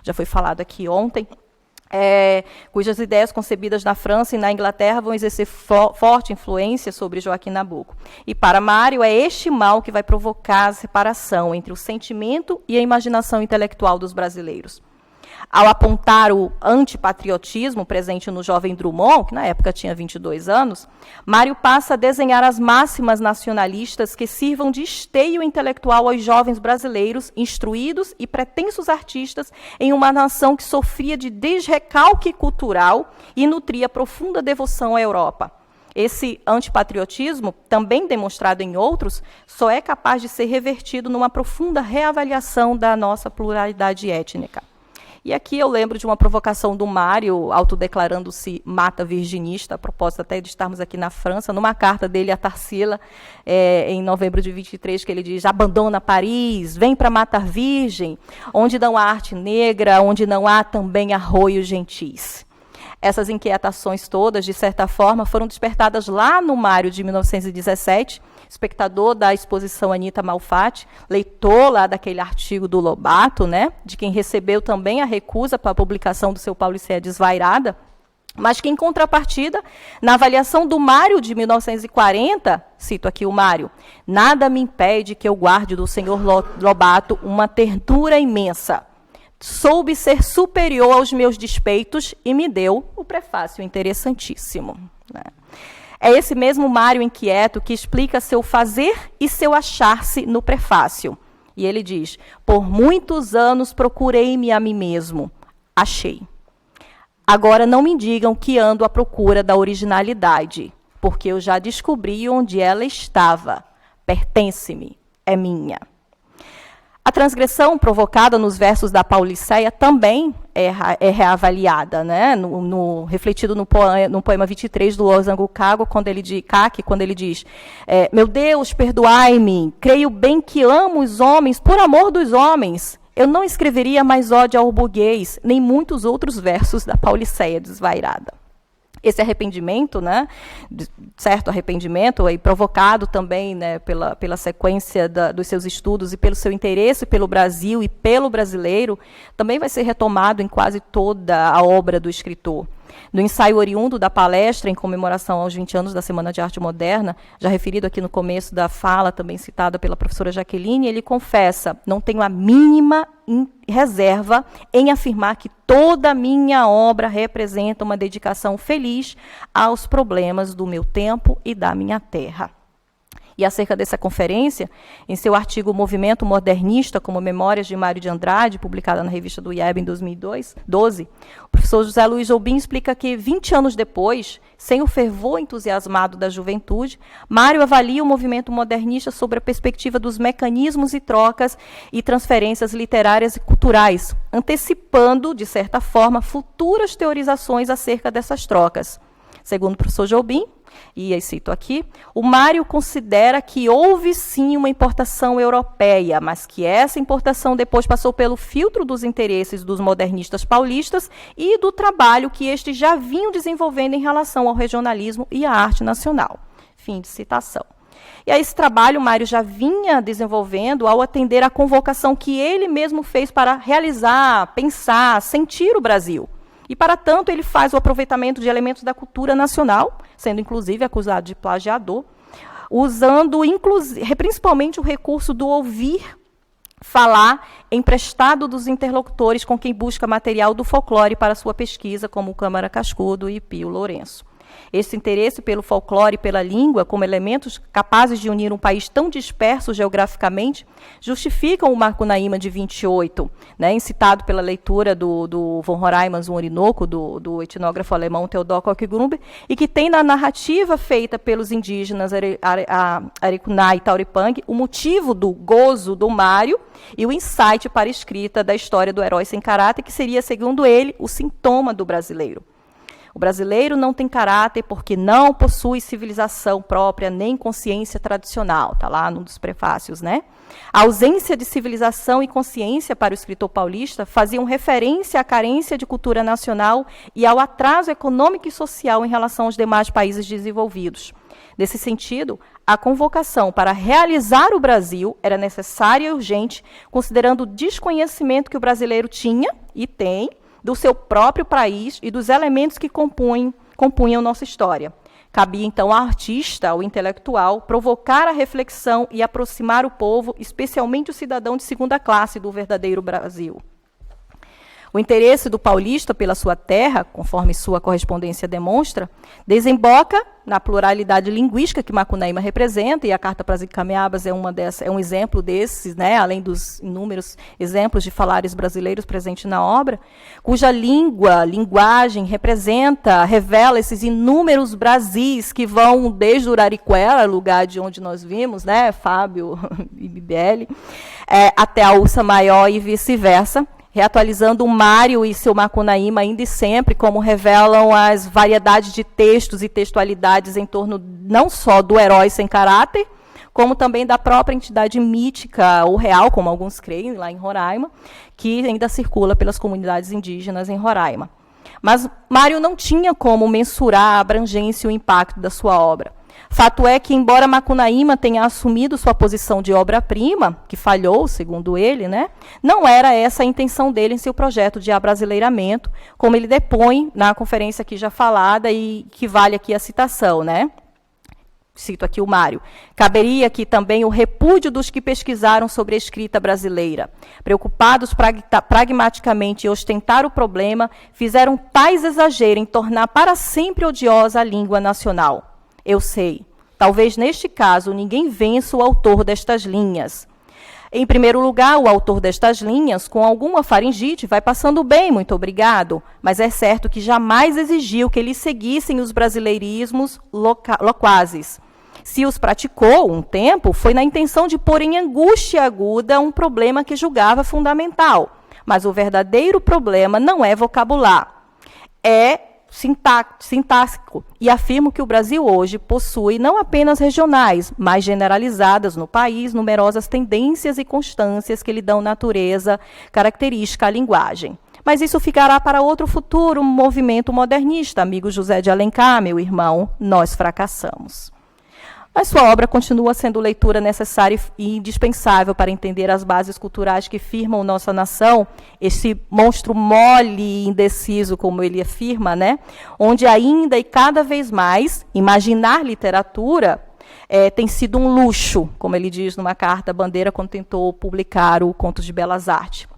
já foi falado aqui ontem, cujas ideias concebidas na França e na Inglaterra vão exercer forte influência sobre Joaquim Nabuco. E para Mário, é este mal que vai provocar a separação entre o sentimento e a imaginação intelectual dos brasileiros. Ao apontar o antipatriotismo presente no jovem Drummond, que na época tinha 22 anos, Mário passa a desenhar as máximas nacionalistas que sirvam de esteio intelectual aos jovens brasileiros, instruídos e pretensos artistas em uma nação que sofria de desrecalque cultural e nutria profunda devoção à Europa. Esse antipatriotismo, também demonstrado em outros, só é capaz de ser revertido numa profunda reavaliação da nossa pluralidade étnica. E aqui eu lembro de uma provocação do Mário, autodeclarando-se mata virginista, a propósito até de estarmos aqui na França, numa carta dele a Tarsila, em novembro de 23, que ele diz: abandona Paris, vem para Mata Virgem, onde não há arte negra, onde não há também arroios gentis. Essas inquietações todas, de certa forma, foram despertadas lá no Mário de 1917, espectador da exposição Anita Malfatti, leitor lá daquele artigo do Lobato, né, de quem recebeu também a recusa para a publicação do seu Pauliceia Desvairada, mas que, em contrapartida, na avaliação do Mário de 1940, cito aqui o Mário, nada me impede que eu guarde do senhor Lobato uma ternura imensa. Soube ser superior aos meus despeitos e me deu o prefácio interessantíssimo. Né? É esse mesmo Mário inquieto que explica seu fazer e seu achar-se no prefácio. E ele diz: por muitos anos procurei-me a mim mesmo. Achei. Agora não me digam que ando à procura da originalidade, porque eu já descobri onde ela estava. Pertence-me, é minha. A transgressão provocada nos versos da Pauliceia também é reavaliada, né? Refletido no poema 23 do Losango Caco, quando ele diz: meu Deus, perdoai-me, creio bem que amo os homens por amor dos homens. Eu não escreveria mais ódio ao burguês, nem muitos outros versos da Pauliceia Desvairada. Esse arrependimento, né, certo arrependimento, aí provocado também, né, pela sequência dos seus estudos e pelo seu interesse pelo Brasil e pelo brasileiro, também vai ser retomado em quase toda a obra do escritor. No ensaio oriundo da palestra em comemoração aos 20 anos da Semana de Arte Moderna, já referido aqui no começo da fala, também citada pela professora Jaqueline, ele confessa: não tenho a mínima reserva em afirmar que toda a minha obra representa uma dedicação feliz aos problemas do meu tempo e da minha terra. E acerca dessa conferência, em seu artigo Movimento Modernista como Memórias de Mário de Andrade, publicada na revista do IEB em 2012, o professor José Luiz Jobim explica que, 20 anos depois, sem o fervor entusiasmado da juventude, Mário avalia o movimento modernista sobre a perspectiva dos mecanismos e trocas e transferências literárias e culturais, antecipando, de certa forma, futuras teorizações acerca dessas trocas. Segundo o professor Jobim, e aí cito aqui, o Mário considera que houve sim uma importação europeia, mas que essa importação depois passou pelo filtro dos interesses dos modernistas paulistas e do trabalho que estes já vinham desenvolvendo em relação ao regionalismo e à arte nacional. Fim de citação. E a esse trabalho Mário já vinha desenvolvendo ao atender à convocação que ele mesmo fez para realizar, pensar, sentir o Brasil. E, para tanto, ele faz o aproveitamento de elementos da cultura nacional, sendo, inclusive, acusado de plagiador, usando principalmente o recurso do ouvir falar emprestado dos interlocutores com quem busca material do folclore para sua pesquisa, como Câmara Cascudo e Pio Lourenço. Esse interesse pelo folclore e pela língua, como elementos capazes de unir um país tão disperso geograficamente, justificam o Macunaíma de 28, né, incitado pela leitura do von Horaimans, o Orinoco, do etnógrafo alemão Theodor Koch-Gruber, e que tem na narrativa feita pelos indígenas Aricuná e Tauripang o motivo do gozo do Mário e o insight para a escrita da história do herói sem caráter, que seria, segundo ele, o sintoma do brasileiro. O brasileiro não tem caráter porque não possui civilização própria nem consciência tradicional. Está lá num dos prefácios, né? A ausência de civilização e consciência para o escritor paulista faziam referência à carência de cultura nacional e ao atraso econômico e social em relação aos demais países desenvolvidos. Nesse sentido, a convocação para realizar o Brasil era necessária e urgente, considerando o desconhecimento que o brasileiro tinha e tem do seu próprio país e dos elementos que compunham nossa história. Cabia, então, ao artista, ao intelectual, provocar a reflexão e aproximar o povo, especialmente o cidadão de segunda classe, do verdadeiro Brasil. O interesse do paulista pela sua terra, conforme sua correspondência demonstra, desemboca na pluralidade linguística que Macunaíma representa, e a Carta para as Icamiabas é um exemplo desses, né, além dos inúmeros exemplos de falares brasileiros presentes na obra, cuja linguagem revela esses inúmeros Brasis que vão desde Uraricuela, lugar de onde nós vimos, né, Fábio e Bibele, até a Ursa Maior e vice-versa, reatualizando o Mário e seu Macunaíma ainda e sempre, como revelam as variedades de textos e textualidades em torno não só do herói sem caráter, como também da própria entidade mítica ou real, como alguns creem, lá em Roraima, que ainda circula pelas comunidades indígenas em Roraima. Mas Mário não tinha como mensurar a abrangência e o impacto da sua obra. Fato é que, embora Macunaíma tenha assumido sua posição de obra-prima, que falhou, segundo ele, né, não era essa a intenção dele em seu projeto de abrasileiramento, como ele depõe na conferência aqui já falada e que vale aqui a citação, né? Cito aqui o Mário. Caberia aqui também o repúdio dos que pesquisaram sobre a escrita brasileira. Preocupados pragmaticamente em ostentar o problema, fizeram tais exageros em tornar para sempre odiosa a língua nacional. Eu sei, talvez neste caso ninguém vença o autor destas linhas. Em primeiro lugar, o autor destas linhas, com alguma faringite, vai passando bem, muito obrigado, mas é certo que jamais exigiu que eles seguissem os brasileirismos loquazes. Se os praticou um tempo, foi na intenção de pôr em angústia aguda um problema que julgava fundamental. Mas o verdadeiro problema não é vocabular, é sintáxico, e afirmo que o Brasil hoje possui não apenas regionais, mas generalizadas no país, numerosas tendências e constâncias que lhe dão natureza característica à linguagem. Mas isso ficará para outro futuro movimento modernista, amigo José de Alencar, meu irmão, nós fracassamos. Mas sua obra continua sendo leitura necessária e indispensável para entender as bases culturais que firmam nossa nação, esse monstro mole e indeciso, como ele afirma, né? Onde ainda e cada vez mais, imaginar literatura tem sido um luxo, como ele diz numa carta à Bandeira quando tentou publicar o Contos de Belas Artes.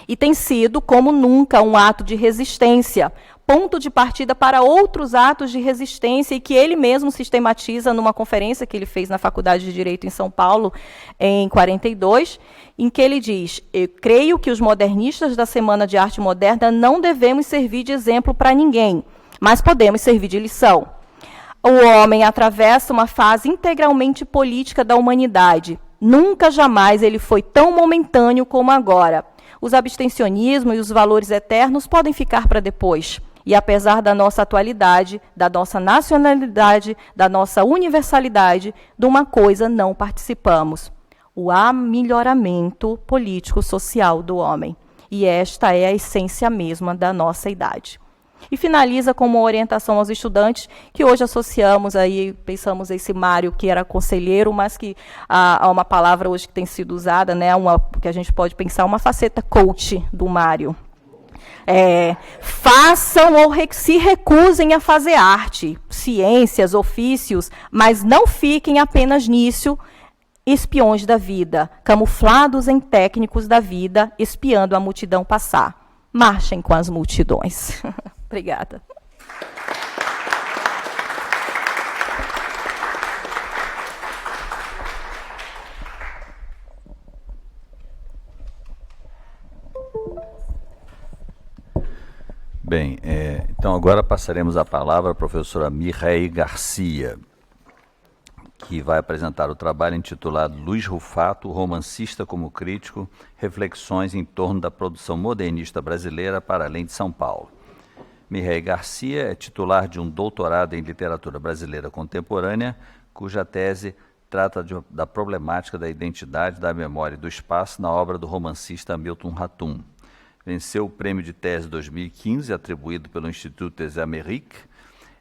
E tem sido, como nunca, um ato de resistência, ponto de partida para outros atos de resistência, e que ele mesmo sistematiza numa conferência que ele fez na Faculdade de Direito em São Paulo, em 42, em que ele diz: eu creio que os modernistas da Semana de Arte Moderna não devemos servir de exemplo para ninguém, mas podemos servir de lição. O homem atravessa uma fase integralmente política da humanidade. Nunca, jamais ele foi tão momentâneo como agora. Os abstencionismos e os valores eternos podem ficar para depois. E apesar da nossa atualidade, da nossa nacionalidade, da nossa universalidade, de uma coisa não participamos: o amelhoramento político-social do homem. E esta é a essência mesma da nossa idade. E finaliza com uma orientação aos estudantes, que hoje associamos, aí pensamos esse Mário, que era conselheiro, mas que há uma palavra hoje que tem sido usada, né, que a gente pode pensar, uma faceta coach do Mário. Façam ou se recusem a fazer arte, ciências, ofícios, mas não fiquem apenas nisso, espiões da vida, camuflados em técnicos da vida, espiando a multidão passar. Marchem com as multidões. Obrigada. Bem, então agora passaremos a palavra à professora Mireille Garcia, que vai apresentar o trabalho intitulado Luiz Rufato, romancista como crítico, reflexões em torno da produção modernista brasileira para além de São Paulo. Mireille Garcia é titular de um doutorado em literatura brasileira contemporânea, cuja tese trata da problemática da identidade, da memória e do espaço na obra do romancista Milton Ratum. Venceu o prêmio de tese 2015, atribuído pelo Instituto des Amériques.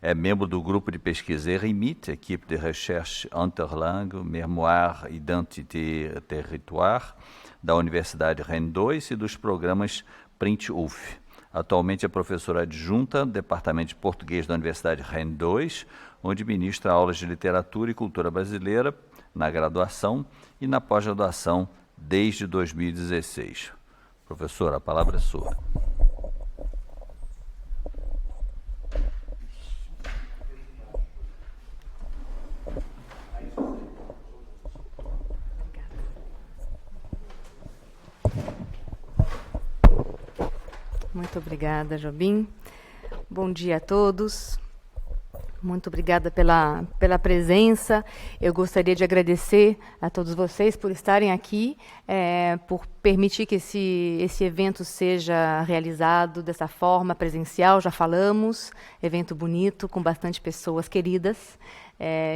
É membro do grupo de pesquisa RIMIT, Equipe de Recherche Interlangue, Mémoire, Identité, Territoire, da Universidade Rennes II e dos programas Print-UF. Atualmente é professora adjunta do Departamento de Português da Universidade Rennes II, onde ministra aulas de literatura e cultura brasileira na graduação e na pós-graduação desde 2016. Professora, a palavra é sua. Muito obrigada, Jobim. Bom dia a todos. Muito obrigada pela presença. Eu gostaria de agradecer a todos vocês por estarem aqui, por permitir que esse evento seja realizado dessa forma presencial. Já falamos, evento bonito, com bastante pessoas queridas.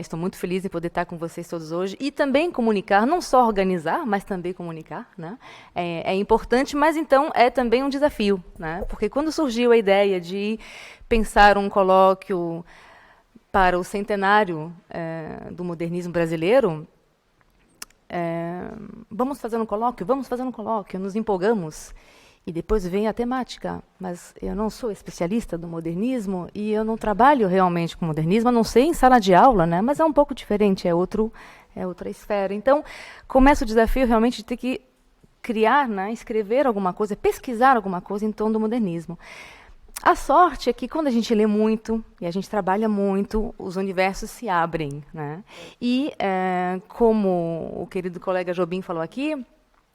Estou muito feliz em poder estar com vocês todos hoje e também comunicar, não só organizar, mas também comunicar, né? É importante, mas então é também um desafio, né? Porque quando surgiu a ideia de pensar um colóquio para o centenário do modernismo brasileiro, vamos fazer um colóquio, nos empolgamos. E depois vem a temática, mas eu não sou especialista do modernismo e eu não trabalho realmente com modernismo, a não ser em sala de aula, né? Mas é um pouco diferente, é outra esfera. Então, começa o desafio realmente de ter que criar, né, escrever alguma coisa, pesquisar alguma coisa em torno do modernismo. A sorte é que quando a gente lê muito e a gente trabalha muito, os universos se abrem, né? E, como o querido colega Jobim falou aqui,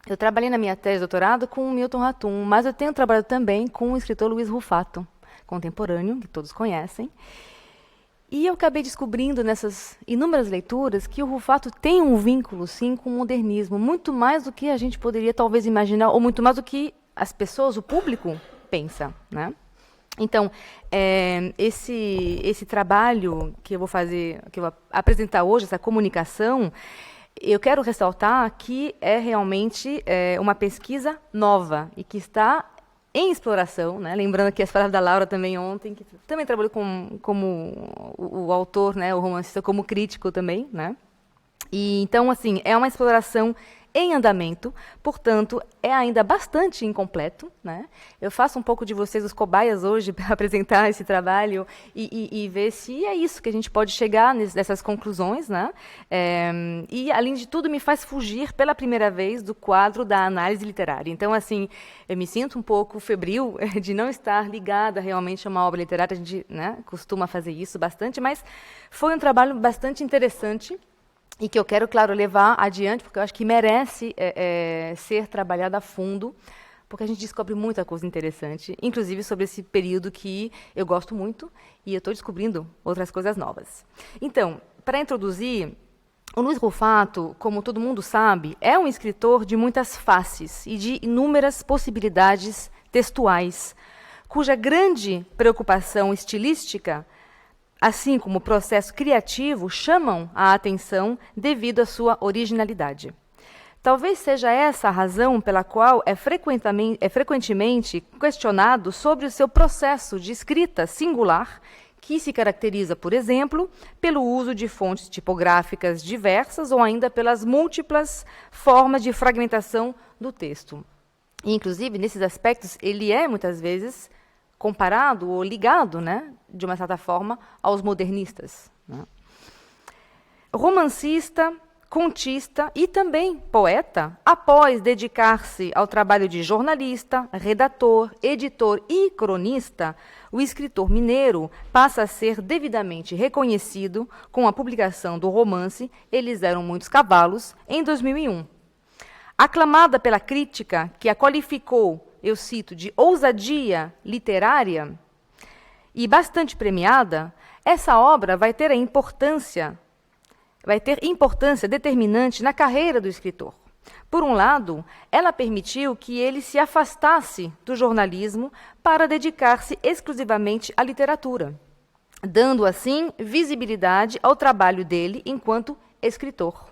eu trabalhei na minha tese de doutorado com o Milton Ratum, mas eu tenho trabalhado também com o escritor Luiz Rufato, contemporâneo, que todos conhecem. E eu acabei descobrindo nessas inúmeras leituras que o Rufato tem um vínculo, sim, com o modernismo, muito mais do que a gente poderia talvez imaginar, ou muito mais do que as pessoas, o público, pensa, né? Então, esse trabalho que eu vou fazer, que eu vou apresentar hoje, essa comunicação, eu quero ressaltar que é realmente uma pesquisa nova e que está em exploração, né? Lembrando que as palavras da Laura também ontem, que também trabalhou como o autor, né, o romancista, como crítico também, né? E então, assim, é uma exploração em andamento, portanto, é ainda bastante incompleto, né? Eu faço um pouco de vocês os cobaias hoje para apresentar esse trabalho e ver se é isso que a gente pode chegar nessas conclusões, né? E, além de tudo, me faz fugir pela primeira vez do quadro da análise literária. Então, assim, eu me sinto um pouco febril de não estar ligada realmente a uma obra literária. A gente, né, costuma fazer isso bastante, mas foi um trabalho bastante interessante e que eu quero, claro, levar adiante, porque eu acho que merece ser trabalhado a fundo, porque a gente descobre muita coisa interessante, inclusive sobre esse período que eu gosto muito e eu estou descobrindo outras coisas novas. Então, para introduzir, o Luiz Rufato, como todo mundo sabe, é um escritor de muitas faces e de inúmeras possibilidades textuais, cuja grande preocupação estilística, assim como o processo criativo, chamam a atenção devido à sua originalidade. Talvez seja essa a razão pela qual é frequentemente questionado sobre o seu processo de escrita singular, que se caracteriza, por exemplo, pelo uso de fontes tipográficas diversas ou ainda pelas múltiplas formas de fragmentação do texto. E, inclusive, nesses aspectos, ele é, muitas vezes, comparado ou ligado, né, de uma certa forma, aos modernistas, né? Romancista, contista e também poeta, após dedicar-se ao trabalho de jornalista, redator, editor e cronista, o escritor mineiro passa a ser devidamente reconhecido com a publicação do romance Eles Eram Muitos Cavalos, em 2001. Aclamada pela crítica, que a qualificou, eu cito, de ousadia literária e bastante premiada, essa obra vai ter importância determinante na carreira do escritor. Por um lado, ela permitiu que ele se afastasse do jornalismo para dedicar-se exclusivamente à literatura, dando assim visibilidade ao trabalho dele enquanto escritor.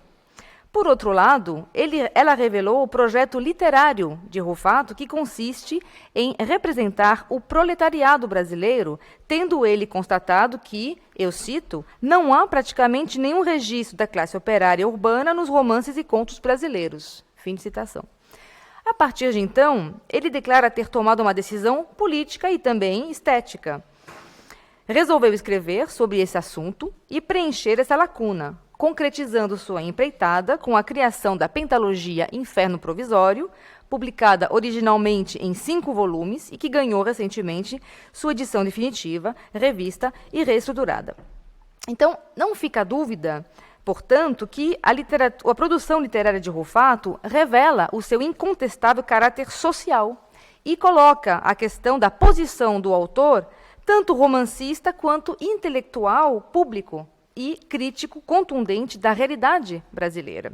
Por outro lado, ela revelou o projeto literário de Rufato, que consiste em representar o proletariado brasileiro, tendo ele constatado que, eu cito, não há praticamente nenhum registro da classe operária urbana nos romances e contos brasileiros. Fim de citação. A partir de então, ele declara ter tomado uma decisão política e também estética. Resolveu escrever sobre esse assunto e preencher essa lacuna, concretizando sua empreitada com a criação da pentalogia Inferno Provisório, publicada originalmente em 5 volumes e que ganhou recentemente sua edição definitiva, revista e reestruturada. Então, não fica dúvida, portanto, que a produção literária de Rufato revela o seu incontestável caráter social e coloca a questão da posição do autor, tanto romancista quanto intelectual público, e crítico contundente da realidade brasileira.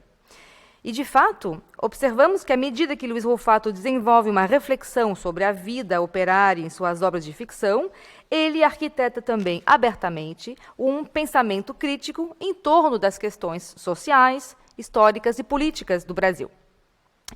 E, de fato, observamos que, à medida que Luiz Rufato desenvolve uma reflexão sobre a vida operária em suas obras de ficção, ele arquiteta também abertamente um pensamento crítico em torno das questões sociais, históricas e políticas do Brasil.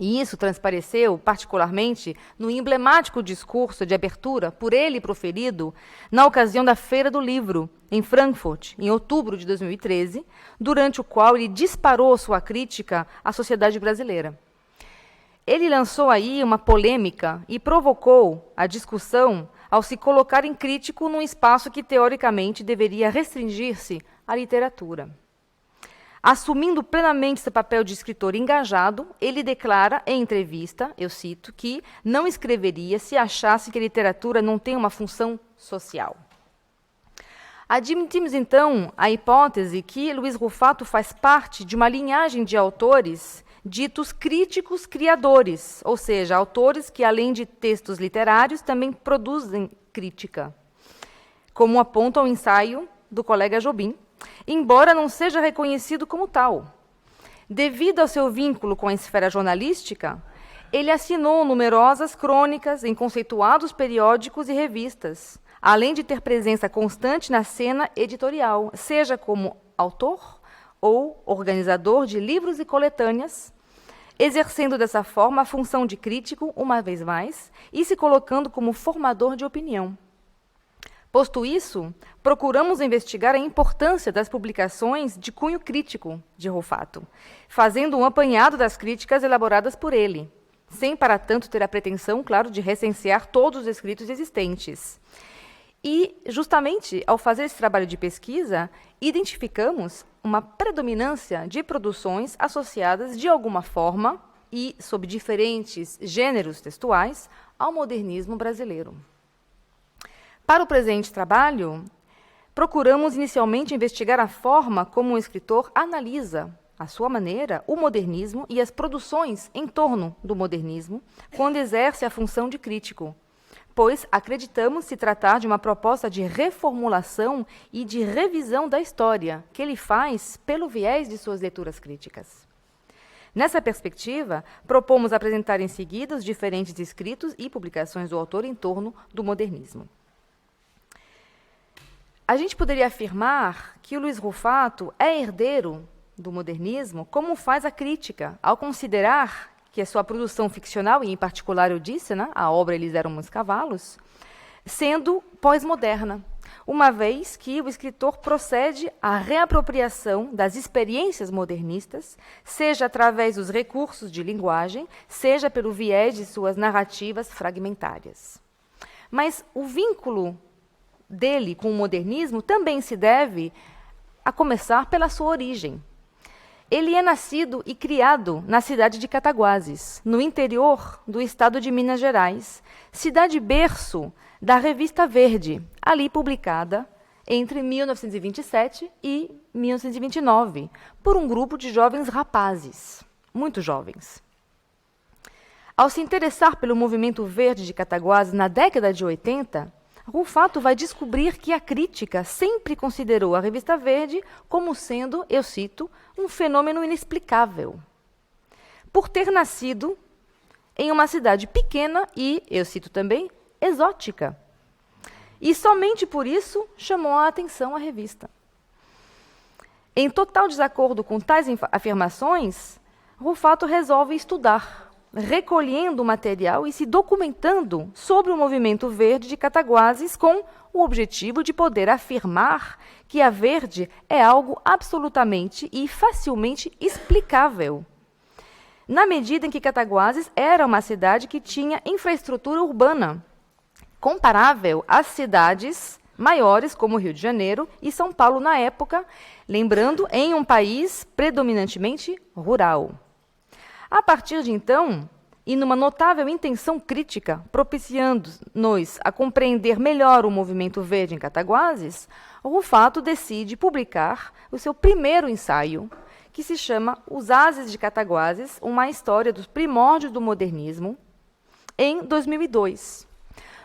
E isso transpareceu particularmente no emblemático discurso de abertura por ele proferido na ocasião da Feira do Livro, em Frankfurt, em outubro de 2013, durante o qual ele disparou sua crítica à sociedade brasileira. Ele lançou aí uma polêmica e provocou a discussão ao se colocar em crítico num espaço que, teoricamente, deveria restringir-se à literatura. Assumindo plenamente seu papel de escritor engajado, ele declara em entrevista, eu cito, que não escreveria se achasse que a literatura não tem uma função social. Admitimos, então, a hipótese que Luiz Rufato faz parte de uma linhagem de autores ditos críticos criadores, ou seja, autores que, além de textos literários, também produzem crítica, como aponta o ensaio do colega Jobim, embora não seja reconhecido como tal. Devido ao seu vínculo com a esfera jornalística, ele assinou numerosas crônicas em conceituados periódicos e revistas, além de ter presença constante na cena editorial, seja como autor ou organizador de livros e coletâneas, exercendo dessa forma a função de crítico, uma vez mais, e se colocando como formador de opinião. Posto isso, procuramos investigar a importância das publicações de cunho crítico de Rufato, fazendo um apanhado das críticas elaboradas por ele, sem para tanto ter a pretensão, claro, de recensear todos os escritos existentes. E, justamente, ao fazer esse trabalho de pesquisa, identificamos uma predominância de produções associadas, de alguma forma, e sob diferentes gêneros textuais, ao modernismo brasileiro. Para o presente trabalho, procuramos inicialmente investigar a forma como o escritor analisa, à sua maneira, o modernismo e as produções em torno do modernismo, quando exerce a função de crítico, pois acreditamos se tratar de uma proposta de reformulação e de revisão da história, que ele faz pelo viés de suas leituras críticas. Nessa perspectiva, propomos apresentar em seguida os diferentes escritos e publicações do autor em torno do modernismo. A gente poderia afirmar que o Luiz Rufato é herdeiro do modernismo, como faz a crítica, ao considerar que a sua produção ficcional, e em particular eu disse, né, a obra Eles Eram Muitos Cavalos, sendo pós-moderna, uma vez que o escritor procede à reapropriação das experiências modernistas, seja através dos recursos de linguagem, seja pelo viés de suas narrativas fragmentárias. Mas o vínculo dele com o modernismo também se deve a começar pela sua origem. Ele é nascido e criado na cidade de Cataguases, no interior do estado de Minas Gerais, cidade berço da Revista Verde, ali publicada entre 1927 e 1929, por um grupo de jovens rapazes, muito jovens. Ao se interessar pelo movimento verde de Cataguases na década de 80, Rufato vai descobrir que a crítica sempre considerou a Revista Verde como sendo, eu cito, um fenômeno inexplicável. Por ter nascido em uma cidade pequena e, eu cito também, exótica. E somente por isso chamou a atenção a revista. Em total desacordo com tais afirmações, Rufato resolve estudar, recolhendo o material e se documentando sobre o movimento verde de Cataguases com o objetivo de poder afirmar que a verde é algo absolutamente e facilmente explicável, na medida em que Cataguases era uma cidade que tinha infraestrutura urbana, comparável às cidades maiores como Rio de Janeiro e São Paulo na época, lembrando, em um país predominantemente rural. A partir de então, e numa notável intenção crítica, propiciando-nos a compreender melhor o movimento verde em Cataguases, Rufato decide publicar o seu primeiro ensaio, que se chama Os Ases de Cataguases, uma história dos primórdios do modernismo, em 2002,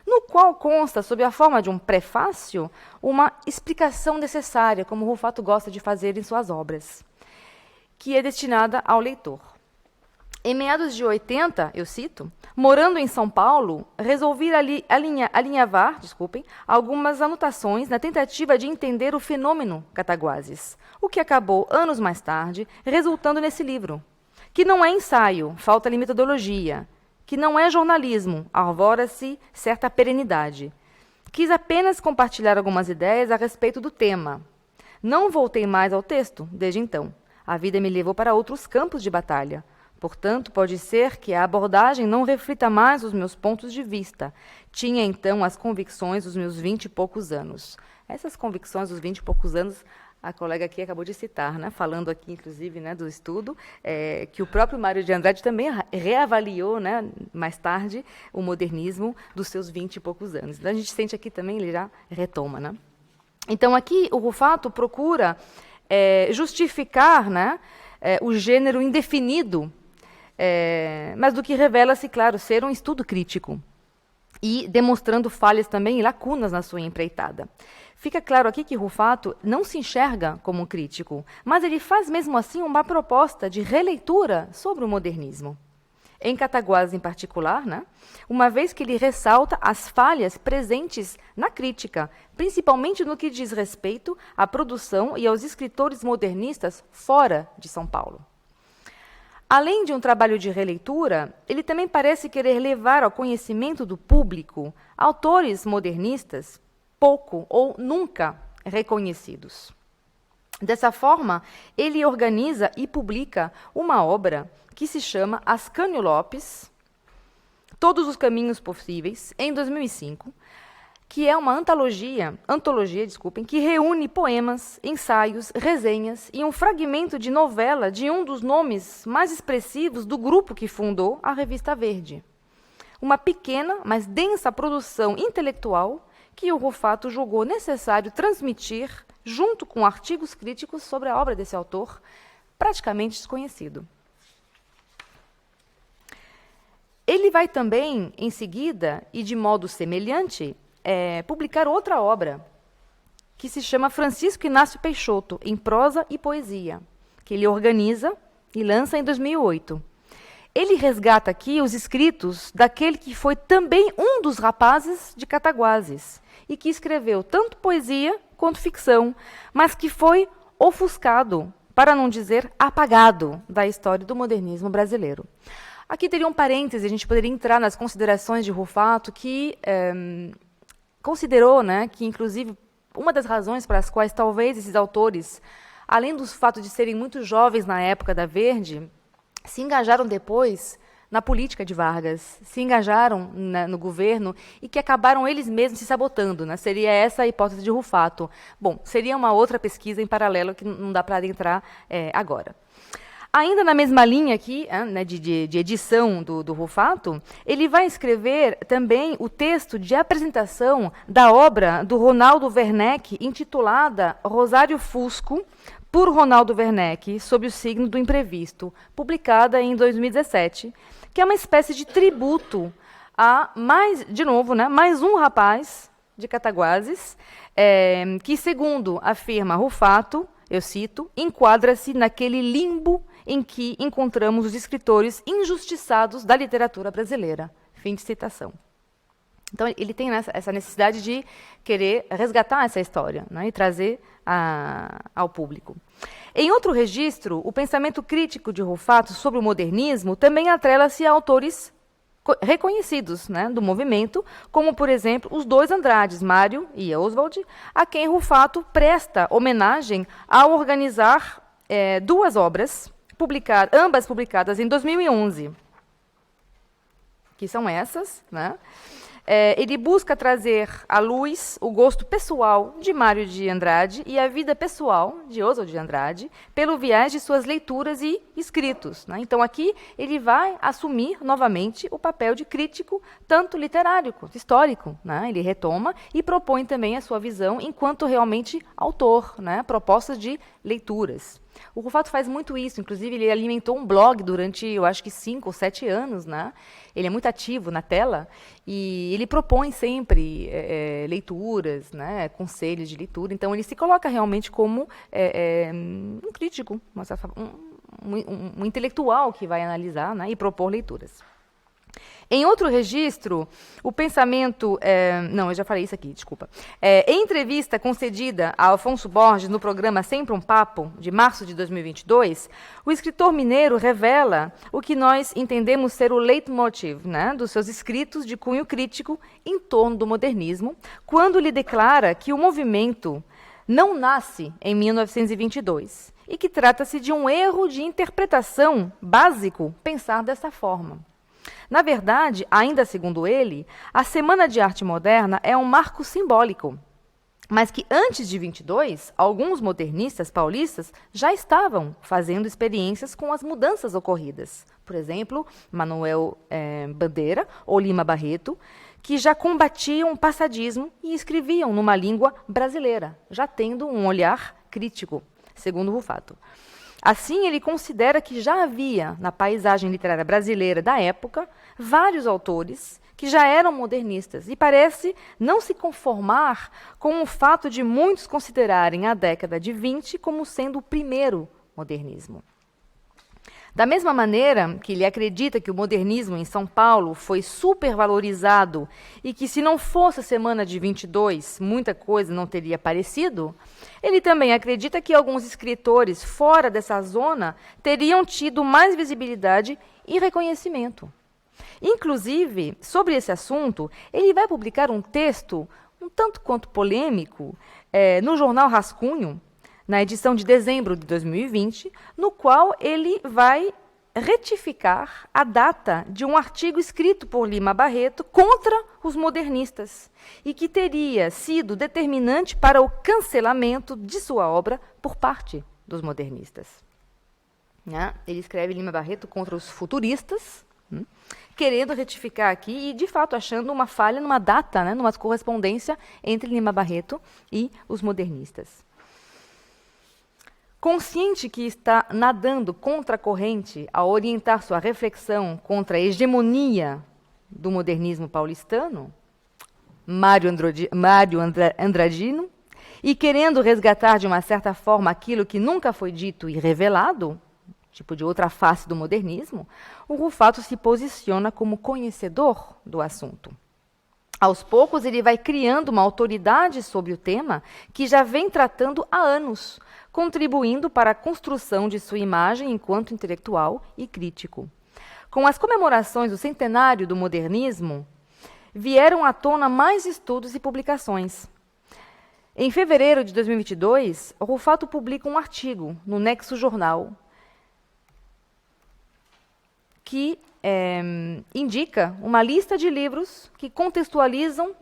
no qual consta, sob a forma de um prefácio, uma explicação necessária, como Rufato gosta de fazer em suas obras, que é destinada ao leitor. Em meados de 80, eu cito, morando em São Paulo, resolvi alinhavar algumas anotações na tentativa de entender o fenômeno Cataguases, o que acabou, anos mais tarde, resultando nesse livro, que não é ensaio, falta-lhe metodologia, que não é jornalismo, arvora-se certa perenidade. Quis apenas compartilhar algumas ideias a respeito do tema. Não voltei mais ao texto desde então. A vida me levou para outros campos de batalha. Portanto, pode ser que a abordagem não reflita mais os meus pontos de vista. Tinha, então, as convicções dos meus 20 e poucos anos. Essas convicções dos 20 e poucos anos, a colega aqui acabou de citar, né? Falando aqui, inclusive, né, do estudo, que o próprio Mário de Andrade também reavaliou, né, mais tarde, o modernismo dos seus 20 e poucos anos. Então, a gente sente aqui também, ele já retoma. Né? Então, aqui, o Rufato procura justificar, né, o gênero indefinido, mas do que revela-se, claro, ser um estudo crítico e demonstrando falhas também e lacunas na sua empreitada. Fica claro aqui que Rufato não se enxerga como um crítico, mas ele faz mesmo assim uma proposta de releitura sobre o modernismo. Em Cataguases em particular, né, uma vez que ele ressalta as falhas presentes na crítica, principalmente no que diz respeito à produção e aos escritores modernistas fora de São Paulo. Além de um trabalho de releitura, ele também parece querer levar ao conhecimento do público autores modernistas pouco ou nunca reconhecidos. Dessa forma, ele organiza e publica uma obra que se chama Ascânio Lopes, Todos os Caminhos Possíveis, em 2005, que é uma antologia, que reúne poemas, ensaios, resenhas e um fragmento de novela de um dos nomes mais expressivos do grupo que fundou a Revista Verde. Uma pequena, mas densa produção intelectual que o Rufato julgou necessário transmitir junto com artigos críticos sobre a obra desse autor, praticamente desconhecido. Ele vai também, em seguida, e de modo semelhante, publicar outra obra, que se chama Francisco Inácio Peixoto, em prosa e poesia, que ele organiza e lança em 2008. Ele resgata aqui os escritos daquele que foi também um dos rapazes de Cataguases, e que escreveu tanto poesia quanto ficção, mas que foi ofuscado, para não dizer apagado, da história do modernismo brasileiro. Aqui teria um parêntese, a gente poderia entrar nas considerações de Rufato, que considerou, né, que, inclusive, uma das razões para as quais talvez esses autores, além do fato de serem muito jovens na época da Verde, se engajaram depois na política de Vargas, se engajaram no governo e que acabaram eles mesmos se sabotando, né? Seria essa a hipótese de Rufato. Bom, seria uma outra pesquisa em paralelo que não dá para adentrar agora. Ainda na mesma linha aqui, né, de edição do Rufato, ele vai escrever também o texto de apresentação da obra do Ronaldo Werneck, intitulada Rosário Fusco, por Ronaldo Werneck, sob o signo do imprevisto, publicada em 2017, que é uma espécie de tributo a mais um rapaz de Cataguases, que, segundo afirma Rufato, eu cito, enquadra-se naquele limbo em que encontramos os escritores injustiçados da literatura brasileira. Fim de citação. Então, ele tem essa necessidade de querer resgatar essa história, né, e trazer ao público. Em outro registro, o pensamento crítico de Rufato sobre o modernismo também atrela-se a autores reconhecidos, né, do movimento, como, por exemplo, os dois Andrades, Mário e Oswald, a quem Rufato presta homenagem ao organizar duas obras, ambas publicadas em 2011, que são essas, né? Ele busca trazer à luz o gosto pessoal de Mário de Andrade e a vida pessoal de Oswald de Andrade pelo viés de suas leituras e escritos, né? Então, aqui ele vai assumir novamente o papel de crítico, tanto literário quanto histórico, né? Ele retoma e propõe também a sua visão enquanto realmente autor, né? Propostas de leituras. O Rufato faz muito isso, inclusive ele alimentou um blog durante, eu acho que 5 ou 7 anos, né? Ele é muito ativo na tela e ele propõe sempre leituras, né? Conselhos de leitura. Então, ele se coloca realmente como um crítico, um intelectual que vai analisar, né? E propor leituras. Em outro registro, o pensamento... não, eu já falei isso aqui, desculpa. Em entrevista concedida a Afonso Borges no programa Sempre um Papo, de março de 2022, o escritor mineiro revela o que nós entendemos ser o leitmotiv, né, dos seus escritos de cunho crítico em torno do modernismo, quando lhe declara que o movimento não nasce em 1922 e que trata-se de um erro de interpretação básico pensar dessa forma. Na verdade, ainda segundo ele, a Semana de Arte Moderna é um marco simbólico, mas que antes de 22, alguns modernistas paulistas já estavam fazendo experiências com as mudanças ocorridas. Por exemplo, Manuel Bandeira ou Lima Barreto, que já combatiam o passadismo e escreviam numa língua brasileira, já tendo um olhar crítico, segundo Rufato. Assim, ele considera que já havia, na paisagem literária brasileira da época, vários autores que já eram modernistas e parece não se conformar com o fato de muitos considerarem a década de 20 como sendo o primeiro modernismo. Da mesma maneira que ele acredita que o modernismo em São Paulo foi supervalorizado e que, se não fosse a Semana de 22, muita coisa não teria aparecido, ele também acredita que alguns escritores fora dessa zona teriam tido mais visibilidade e reconhecimento. Inclusive, sobre esse assunto, ele vai publicar um texto um tanto quanto polêmico no jornal Rascunho, na edição de dezembro de 2020, no qual ele vai retificar a data de um artigo escrito por Lima Barreto contra os modernistas e que teria sido determinante para o cancelamento de sua obra por parte dos modernistas. Ele escreve Lima Barreto contra os futuristas, querendo retificar aqui e, de fato, achando uma falha numa data, né, numa correspondência entre Lima Barreto e os modernistas. Consciente que está nadando contra a corrente ao orientar sua reflexão contra a hegemonia do modernismo paulistano, Mário Andradino, e querendo resgatar de uma certa forma aquilo que nunca foi dito e revelado, tipo de outra face do modernismo, o Rufato se posiciona como conhecedor do assunto. Aos poucos, ele vai criando uma autoridade sobre o tema que já vem tratando há anos, contribuindo para a construção de sua imagem enquanto intelectual e crítico. Com as comemorações do centenário do modernismo, vieram à tona mais estudos e publicações. Em fevereiro de 2022, o Rufato publica um artigo no Nexo Jornal que indica uma lista de livros que contextualizam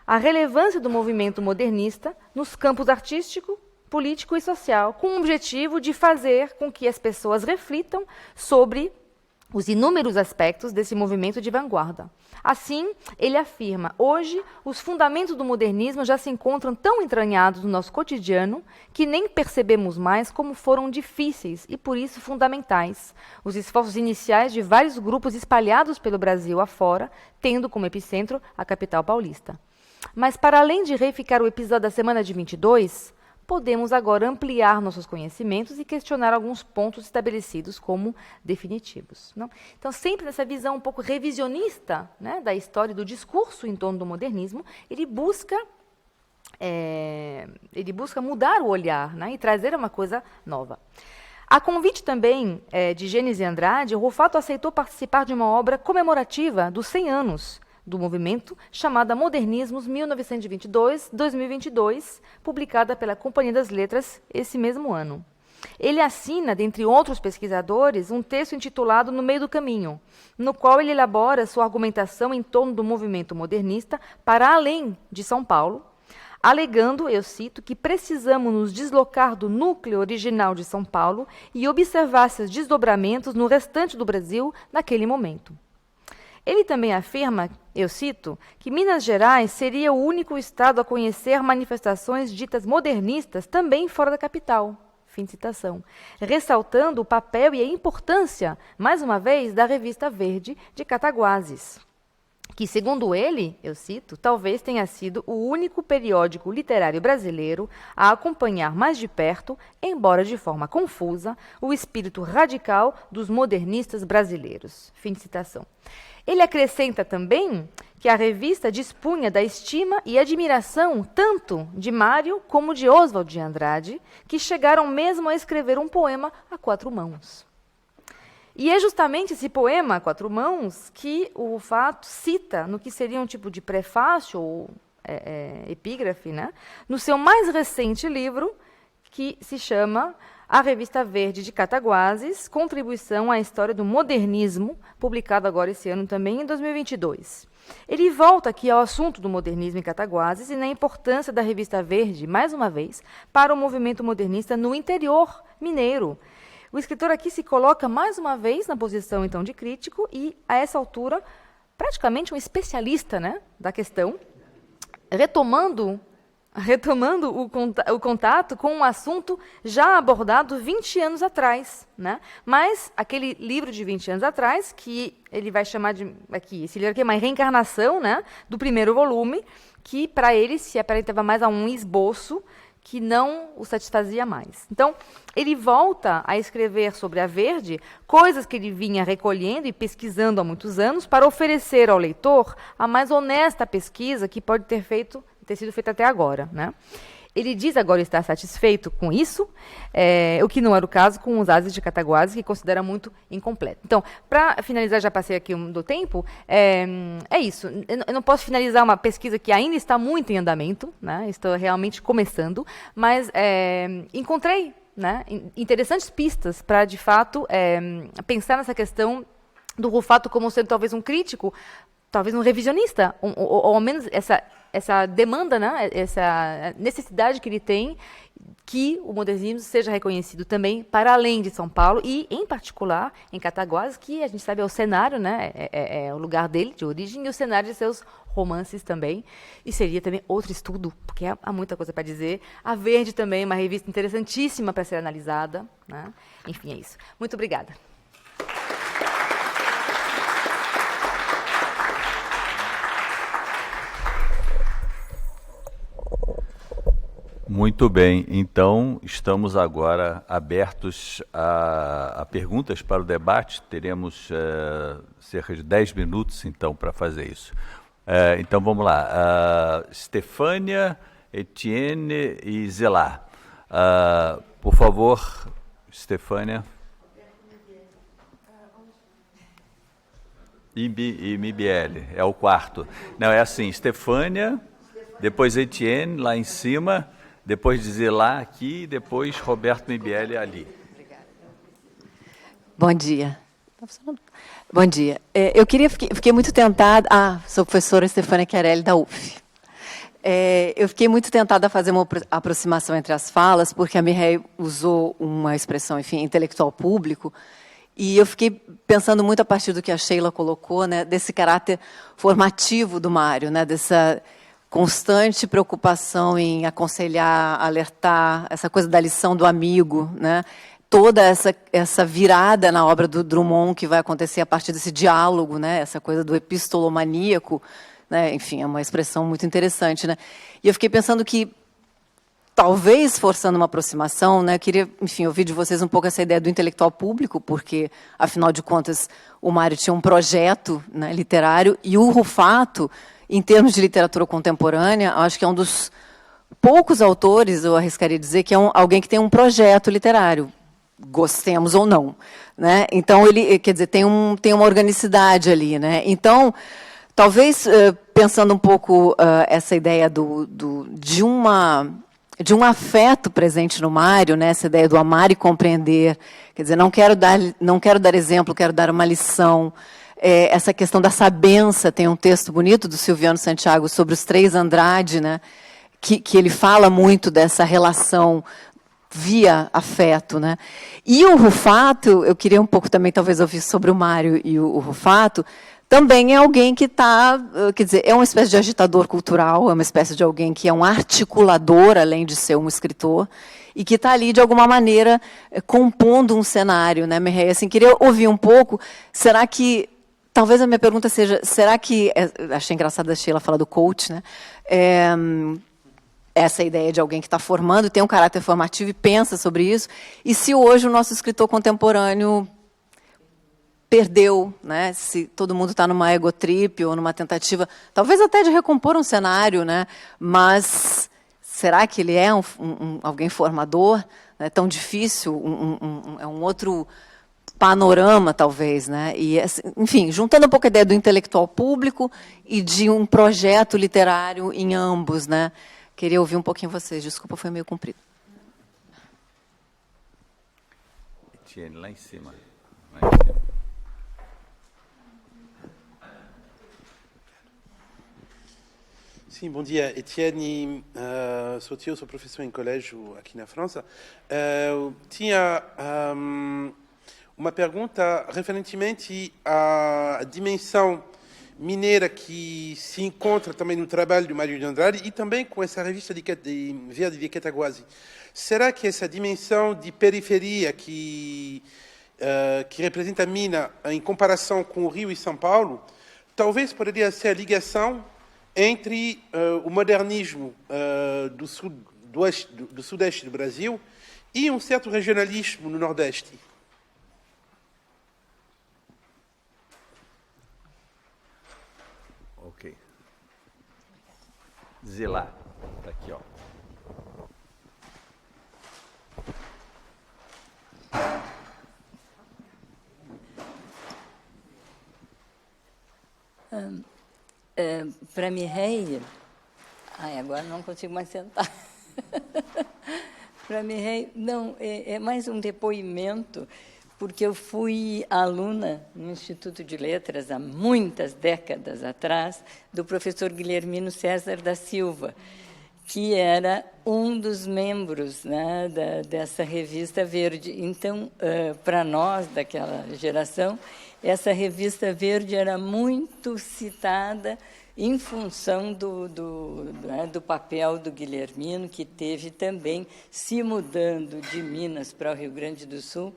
a relevância do movimento modernista nos campos artístico, político e social, com o objetivo de fazer com que as pessoas reflitam sobre os inúmeros aspectos desse movimento de vanguarda. Assim, ele afirma, hoje, os fundamentos do modernismo já se encontram tão entranhados no nosso cotidiano que nem percebemos mais como foram difíceis e, por isso, fundamentais os esforços iniciais de vários grupos espalhados pelo Brasil afora, tendo como epicentro a capital paulista. Mas, para além de reificar o episódio da semana de 22, podemos agora ampliar nossos conhecimentos e questionar alguns pontos estabelecidos como definitivos. Não? Então, sempre nessa visão um pouco revisionista, né, da história e do discurso em torno do modernismo, ele busca mudar o olhar, né, e trazer uma coisa nova. A convite também de Gênesis Andrade, o Rufato aceitou participar de uma obra comemorativa dos 100 anos do movimento, chamada Modernismos 1922-2022, publicada pela Companhia das Letras esse mesmo ano. Ele assina, dentre outros pesquisadores, um texto intitulado No Meio do Caminho, no qual ele elabora sua argumentação em torno do movimento modernista para além de São Paulo, alegando, eu cito, que precisamos nos deslocar do núcleo original de São Paulo e observar seus desdobramentos no restante do Brasil naquele momento. Ele também afirma, eu cito, que Minas Gerais seria o único estado a conhecer manifestações ditas modernistas também fora da capital. Fim de citação. Ressaltando o papel e a importância, mais uma vez, da Revista Verde de Cataguases, que, segundo ele, eu cito, talvez tenha sido o único periódico literário brasileiro a acompanhar mais de perto, embora de forma confusa, o espírito radical dos modernistas brasileiros. Fim de citação. Ele acrescenta também que a revista dispunha da estima e admiração tanto de Mário como de Oswald de Andrade, que chegaram mesmo a escrever um poema a 4 mãos. E é justamente esse poema a 4 mãos que o Rufato cita no que seria um tipo de prefácio ou epígrafe, né, no seu mais recente livro, que se chama A Revista Verde de Cataguases, Contribuição à História do Modernismo, publicado agora esse ano também, em 2022. Ele volta aqui ao assunto do modernismo em Cataguases e na importância da Revista Verde, mais uma vez, para o movimento modernista no interior mineiro. O escritor aqui se coloca mais uma vez na posição, então, de crítico e, a essa altura, praticamente um especialista, né, da questão, retomando o contato com um assunto já abordado 20 anos atrás, né? Mas aquele livro de 20 anos atrás, que ele vai chamar de, aqui, esse livro aqui é uma reencarnação, né, do primeiro volume, que para ele se aparentava mais a um esboço que não o satisfazia mais. Então, ele volta a escrever sobre a Verde, coisas que ele vinha recolhendo e pesquisando há muitos anos, para oferecer ao leitor a mais honesta pesquisa que pode ter sido feita até agora, né? Ele diz agora estar satisfeito com isso, o que não era o caso com os Ases de Cataguases, que considera muito incompleto. Então, para finalizar, já passei aqui do tempo, é isso. Eu não posso finalizar uma pesquisa que ainda está muito em andamento, né? Estou realmente começando, mas encontrei, né, interessantes pistas para, de fato, pensar nessa questão do Rufato como sendo talvez um crítico, talvez um revisionista, ou ao menos essa demanda, né, essa necessidade que ele tem que o modernismo seja reconhecido também para além de São Paulo e, em particular, em Cataguases, que a gente sabe é o cenário, né, é o lugar dele, de origem, e o cenário de seus romances também. E seria também outro estudo, porque há muita coisa para dizer. A Verde também, uma revista interessantíssima para ser analisada, né? Enfim, é isso. Muito obrigada. Muito bem, então estamos agora abertos a perguntas para o debate. Teremos cerca de 10 minutos, então, para fazer isso. Então, vamos lá. Stefânia, Etienne e Zelá. Por favor, Stefânia. E Mibiele, é o quarto. Não, é assim, Stefânia... depois Etienne, lá em cima, depois Zilá aqui, depois Roberto Mibieli ali. Bom dia. Bom dia. Eu fiquei muito tentada... sou a professora Stefânia Chiarelli, da UF. Eu fiquei muito tentada a fazer uma aproximação entre as falas, porque a Mireille usou uma expressão, enfim, intelectual público, e eu fiquei pensando muito a partir do que a Sheila colocou, né, desse caráter formativo do Mário, né, dessa constante preocupação em aconselhar, alertar, essa coisa da lição do amigo, né, toda essa virada na obra do Drummond que vai acontecer a partir desse diálogo, né, essa coisa do epistolomaníaco, né, enfim, é uma expressão muito interessante, né. E eu fiquei pensando que, talvez forçando uma aproximação, né, eu queria, enfim, ouvir de vocês um pouco essa ideia do intelectual público, porque, afinal de contas, o Mário tinha um projeto, né, literário, e o Rufato, em termos de literatura contemporânea, acho que é um dos poucos autores, eu arriscaria dizer, que é alguém que tem um projeto literário, gostemos ou não, né? Então, ele, quer dizer, tem uma organicidade ali, né? Então, talvez, pensando um pouco essa ideia de um afeto presente no Mário, né, essa ideia do amar e compreender, quer dizer, não quero dar exemplo, quero dar uma lição. Essa questão da sabença, tem um texto bonito do Silviano Santiago sobre os três Andrade, né, que ele fala muito dessa relação via afeto, né. E o Rufato, eu queria um pouco também, talvez, ouvir sobre o Mário e o Rufato, também é alguém que está, quer dizer, é uma espécie de agitador cultural, é uma espécie de alguém que é um articulador, além de ser um escritor, e que está ali, de alguma maneira, compondo um cenário, né, Mireille? Assim, queria ouvir um pouco, será que, talvez a minha pergunta seja, será que, achei engraçado a Sheila falar do coach, né, essa ideia de alguém que está formando, tem um caráter formativo e pensa sobre isso, e se hoje o nosso escritor contemporâneo perdeu, né? Se todo mundo está numa egotrip ou numa tentativa, talvez até de recompor um cenário, né? Mas será que ele é alguém formador? É tão difícil, é um outro panorama, talvez, né? E, enfim, juntando um pouco a ideia do intelectual público e de um projeto literário em ambos, né? Queria ouvir um pouquinho vocês. Desculpa, foi meio comprido. Etienne, lá em cima. Lá em cima. Sim, bom dia. Etienne, sou professor em colégio aqui na França. Eu tinha uma pergunta referentemente à dimensão mineira que se encontra também no trabalho do Mário de Andrade e também com essa revista de Verde de Cataguases. Será que essa dimensão de periferia que representa Minas em comparação com o Rio e São Paulo, talvez poderia ser a ligação entre o modernismo do sudeste do Brasil e um certo regionalismo no Nordeste? Ok. Zilá, está aqui, ó. Para Mireille, agora não consigo mais sentar. Para Mireille, não, é mais um depoimento, porque eu fui aluna no Instituto de Letras há muitas décadas atrás do professor Guilhermino César da Silva, que era um dos membros, né, dessa revista Verde. Então, para nós daquela geração, essa revista Verde era muito citada em função do papel do Guilhermino, que teve também, se mudando de Minas para o Rio Grande do Sul,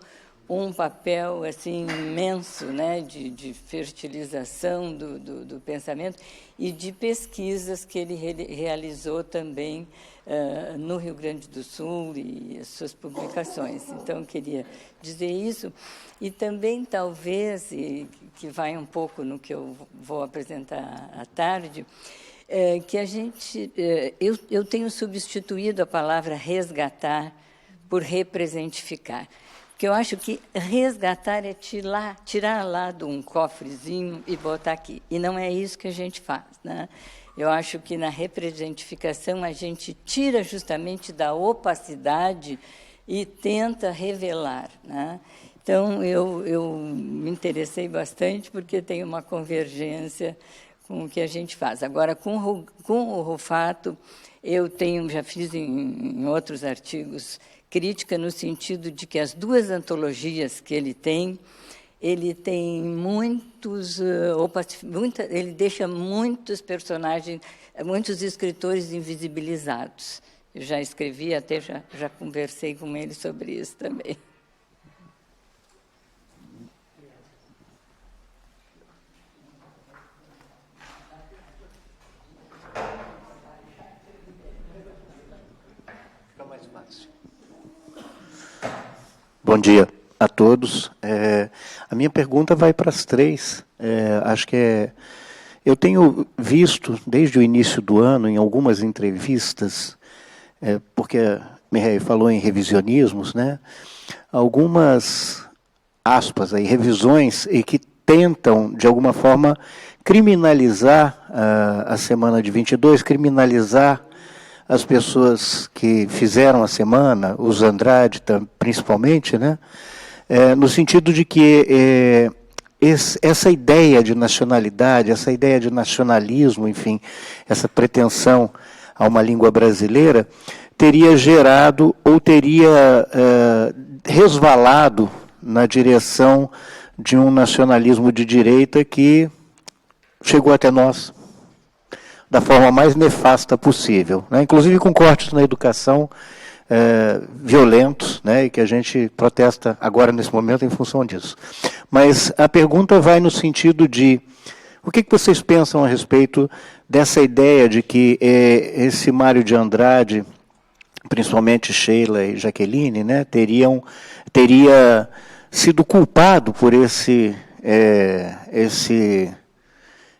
um papel assim imenso, né, de fertilização do pensamento e de pesquisas que ele realizou também no Rio Grande do Sul e as suas publicações. Então, eu queria dizer isso. E também, talvez, e que vai um pouco no que eu vou apresentar à tarde, que a gente... eu tenho substituído a palavra resgatar por representificar. Porque eu acho que resgatar é tirar lá de um cofrezinho e botar aqui. E não é isso que a gente faz, né? Eu acho que na representificação a gente tira justamente da opacidade e tenta revelar, né? Então, eu me interessei bastante porque tem uma convergência com o que a gente faz. Agora, com o Rufato, eu já fiz em outros artigos crítica no sentido de que as duas antologias que ele tem ele deixa muitos personagens, muitos escritores invisibilizados. Eu já escrevi, até já conversei com ele sobre isso também. Bom dia a todos. A minha pergunta vai para as três. Acho que eu tenho visto, desde o início do ano, em algumas entrevistas, porque a Mireille falou em revisionismos, né? Algumas aspas aí, revisões e que tentam, de alguma forma, criminalizar a semana de 22, criminalizar as pessoas que fizeram a semana, os Andrade principalmente, né? No sentido de que essa ideia de nacionalidade, essa ideia de nacionalismo, enfim, essa pretensão a uma língua brasileira, teria gerado ou teria resvalado na direção de um nacionalismo de direita que chegou até nós da forma mais nefasta possível, né? Inclusive com cortes na educação violentos, né? E que a gente protesta agora nesse momento em função disso. Mas a pergunta vai no sentido de o que vocês pensam a respeito dessa ideia de que esse Mário de Andrade, principalmente Sheila e Jaqueline, né, teria sido culpado por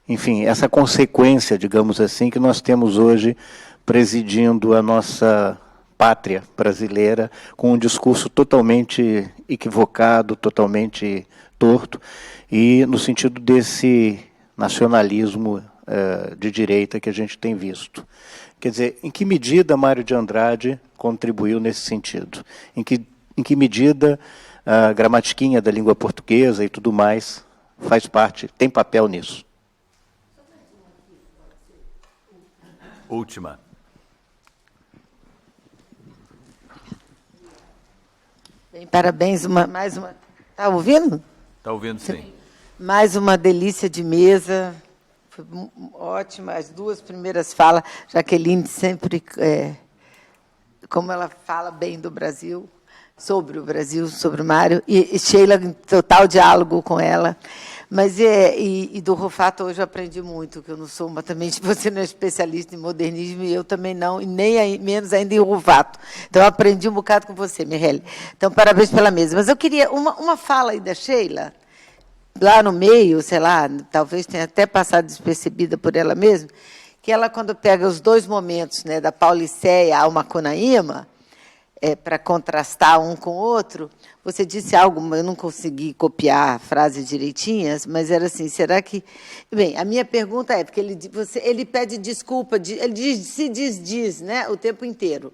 enfim, essa consequência, digamos assim, que nós temos hoje presidindo a nossa pátria brasileira, com um discurso totalmente equivocado, totalmente torto, e no sentido desse nacionalismo de direita que a gente tem visto. Quer dizer, em que medida Mário de Andrade contribuiu nesse sentido? Em que medida a gramatiquinha da língua portuguesa e tudo mais faz parte, tem papel nisso? Última. Bem, parabéns, mais uma... Está ouvindo? Está ouvindo, sim. Mais uma delícia de mesa, foi ótima, as duas primeiras falas, Jaqueline sempre, como ela fala bem do Brasil, sobre o Brasil, sobre o Mário, e Sheila, em total diálogo com ela. Mas e do Rufato hoje eu aprendi muito, que eu não sou também, você não é especialista em modernismo, e eu também não, e nem menos ainda em Rufato. Então, eu aprendi um bocado com você, Mireille. Então, parabéns pela mesa. Mas eu queria uma fala aí da Sheila, lá no meio, sei lá, talvez tenha até passado despercebida por ela mesma, que ela, quando pega os dois momentos, né, da Pauliceia ao Macunaíma, para contrastar um com o outro, você disse algo, eu não consegui copiar a frase direitinhas, mas era assim, será que... Bem, a minha pergunta é, porque ele pede desculpa, ele se diz, né, o tempo inteiro.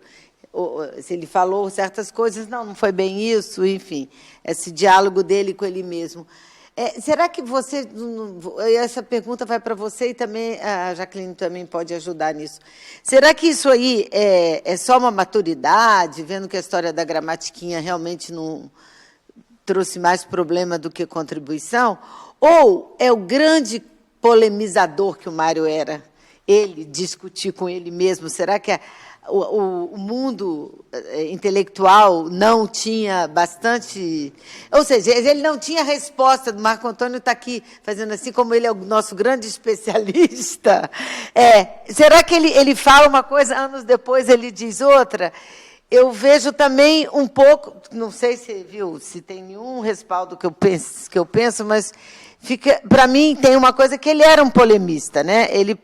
Se ele falou certas coisas, não foi bem isso, enfim, esse diálogo dele com ele mesmo. Será que você... Essa pergunta vai para você e também a Jaqueline também pode ajudar nisso. Será que isso aí é só uma maturidade, vendo que a história da gramatiquinha realmente não trouxe mais problema do que contribuição? Ou é o grande polemizador que o Mário era? Ele discutir com ele mesmo? Será que o mundo intelectual não tinha bastante... Ou seja, ele não tinha resposta. Do Marco Antônio está aqui fazendo assim, como ele é o nosso grande especialista. Será que ele fala uma coisa, anos depois ele diz outra? Eu vejo também um pouco... Não sei se tem nenhum respaldo que eu penso, mas... Para mim, tem uma coisa que ele era um polemista, né? Ele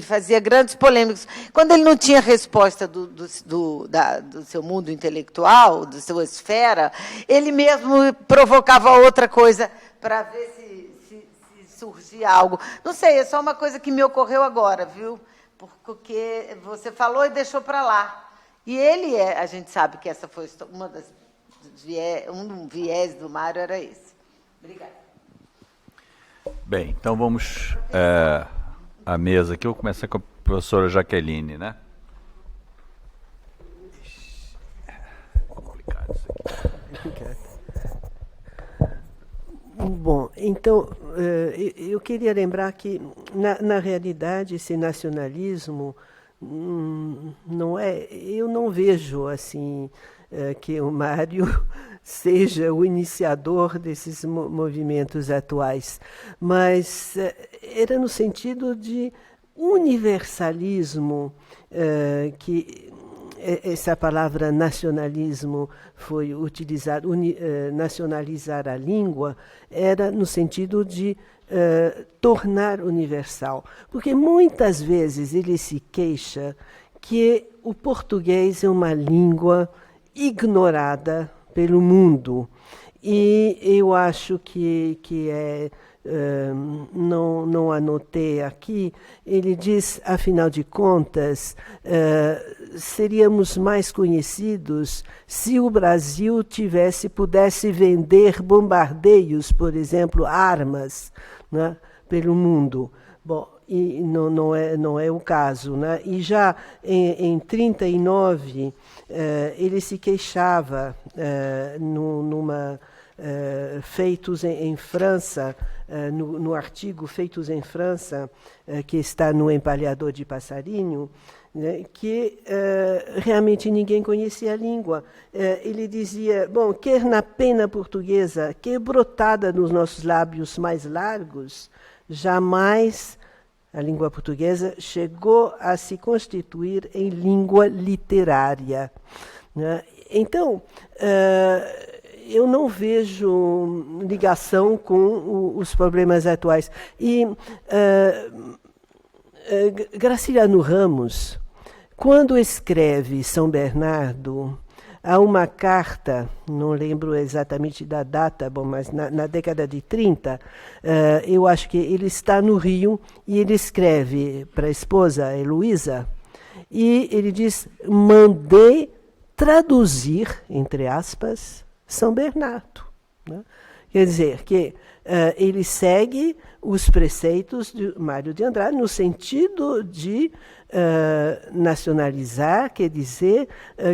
fazia grandes polêmicas. Quando ele não tinha resposta do seu mundo intelectual, da sua esfera, ele mesmo provocava outra coisa para ver se surgir algo. Não sei, é só uma coisa que me ocorreu agora, viu? Porque você falou e deixou para lá. E ele a gente sabe que essa foi um viés do Mário era esse. Obrigada. Bem, então vamos à mesa aqui. Eu vou começar com a professora Jaqueline, né? É complicado isso aqui. Bom, então, eu queria lembrar que, na realidade, esse nacionalismo não é... Eu não vejo, assim, que o Mário seja o iniciador desses movimentos atuais, mas era no sentido de universalismo, que essa palavra nacionalismo foi utilizada, nacionalizar a língua, era no sentido de tornar universal. Porque muitas vezes ele se queixa que o português é uma língua ignorada pelo mundo. E eu acho que não anotei aqui, ele diz, afinal de contas, seríamos mais conhecidos se o Brasil pudesse vender bombardeios, por exemplo, armas, né, pelo mundo. Bom, e não é o caso, né? E já em 1939, ele se queixava feitos em França, no artigo Feitos em França, que está no Empalhador de Passarinho, né, que realmente ninguém conhecia a língua. Ele dizia, bom, quer na pena portuguesa, quer brotada nos nossos lábios mais largos, jamais a língua portuguesa chegou a se constituir em língua literária, né? Então, eu não vejo ligação com os problemas atuais. E Graciliano Ramos, quando escreve São Bernardo, há uma carta, não lembro exatamente da data, bom, mas na década de 30, eu acho que ele está no Rio e ele escreve para a esposa, Heloísa, e ele diz, mandei traduzir, entre aspas, São Bernardo, né? Quer dizer, que ele segue os preceitos de Mário de Andrade no sentido de nacionalizar, quer dizer,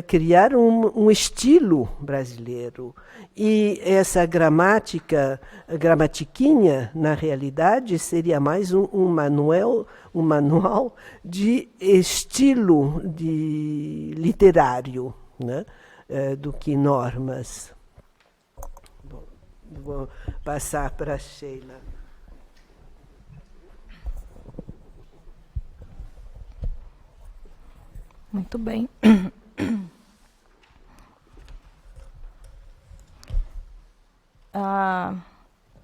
criar um estilo brasileiro. E essa gramatiquinha, na realidade, seria mais um manual de estilo literário, né? Do que normas. Bom, vou passar para a Sheila. Muito bem.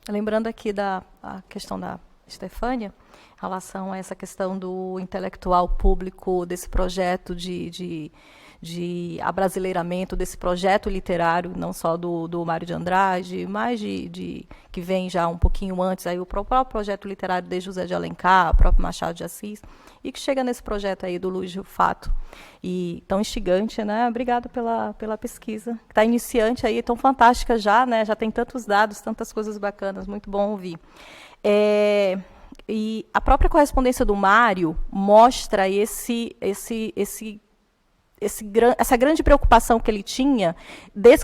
Lembrando aqui da questão da Estefânia, em relação a essa questão do intelectual público, desse projeto de abrasileiramento, desse projeto literário, não só do Mário de Andrade, mas que vem já um pouquinho antes, aí o próprio projeto literário de José de Alencar, o próprio Machado de Assis, e que chega nesse projeto aí do Luiz Fato, e tão instigante, né? Obrigada pela pesquisa, que está iniciante aí, tão fantástica já, né? Já tem tantos dados, tantas coisas bacanas, muito bom ouvir. E a própria correspondência do Mário mostra essa grande preocupação que ele tinha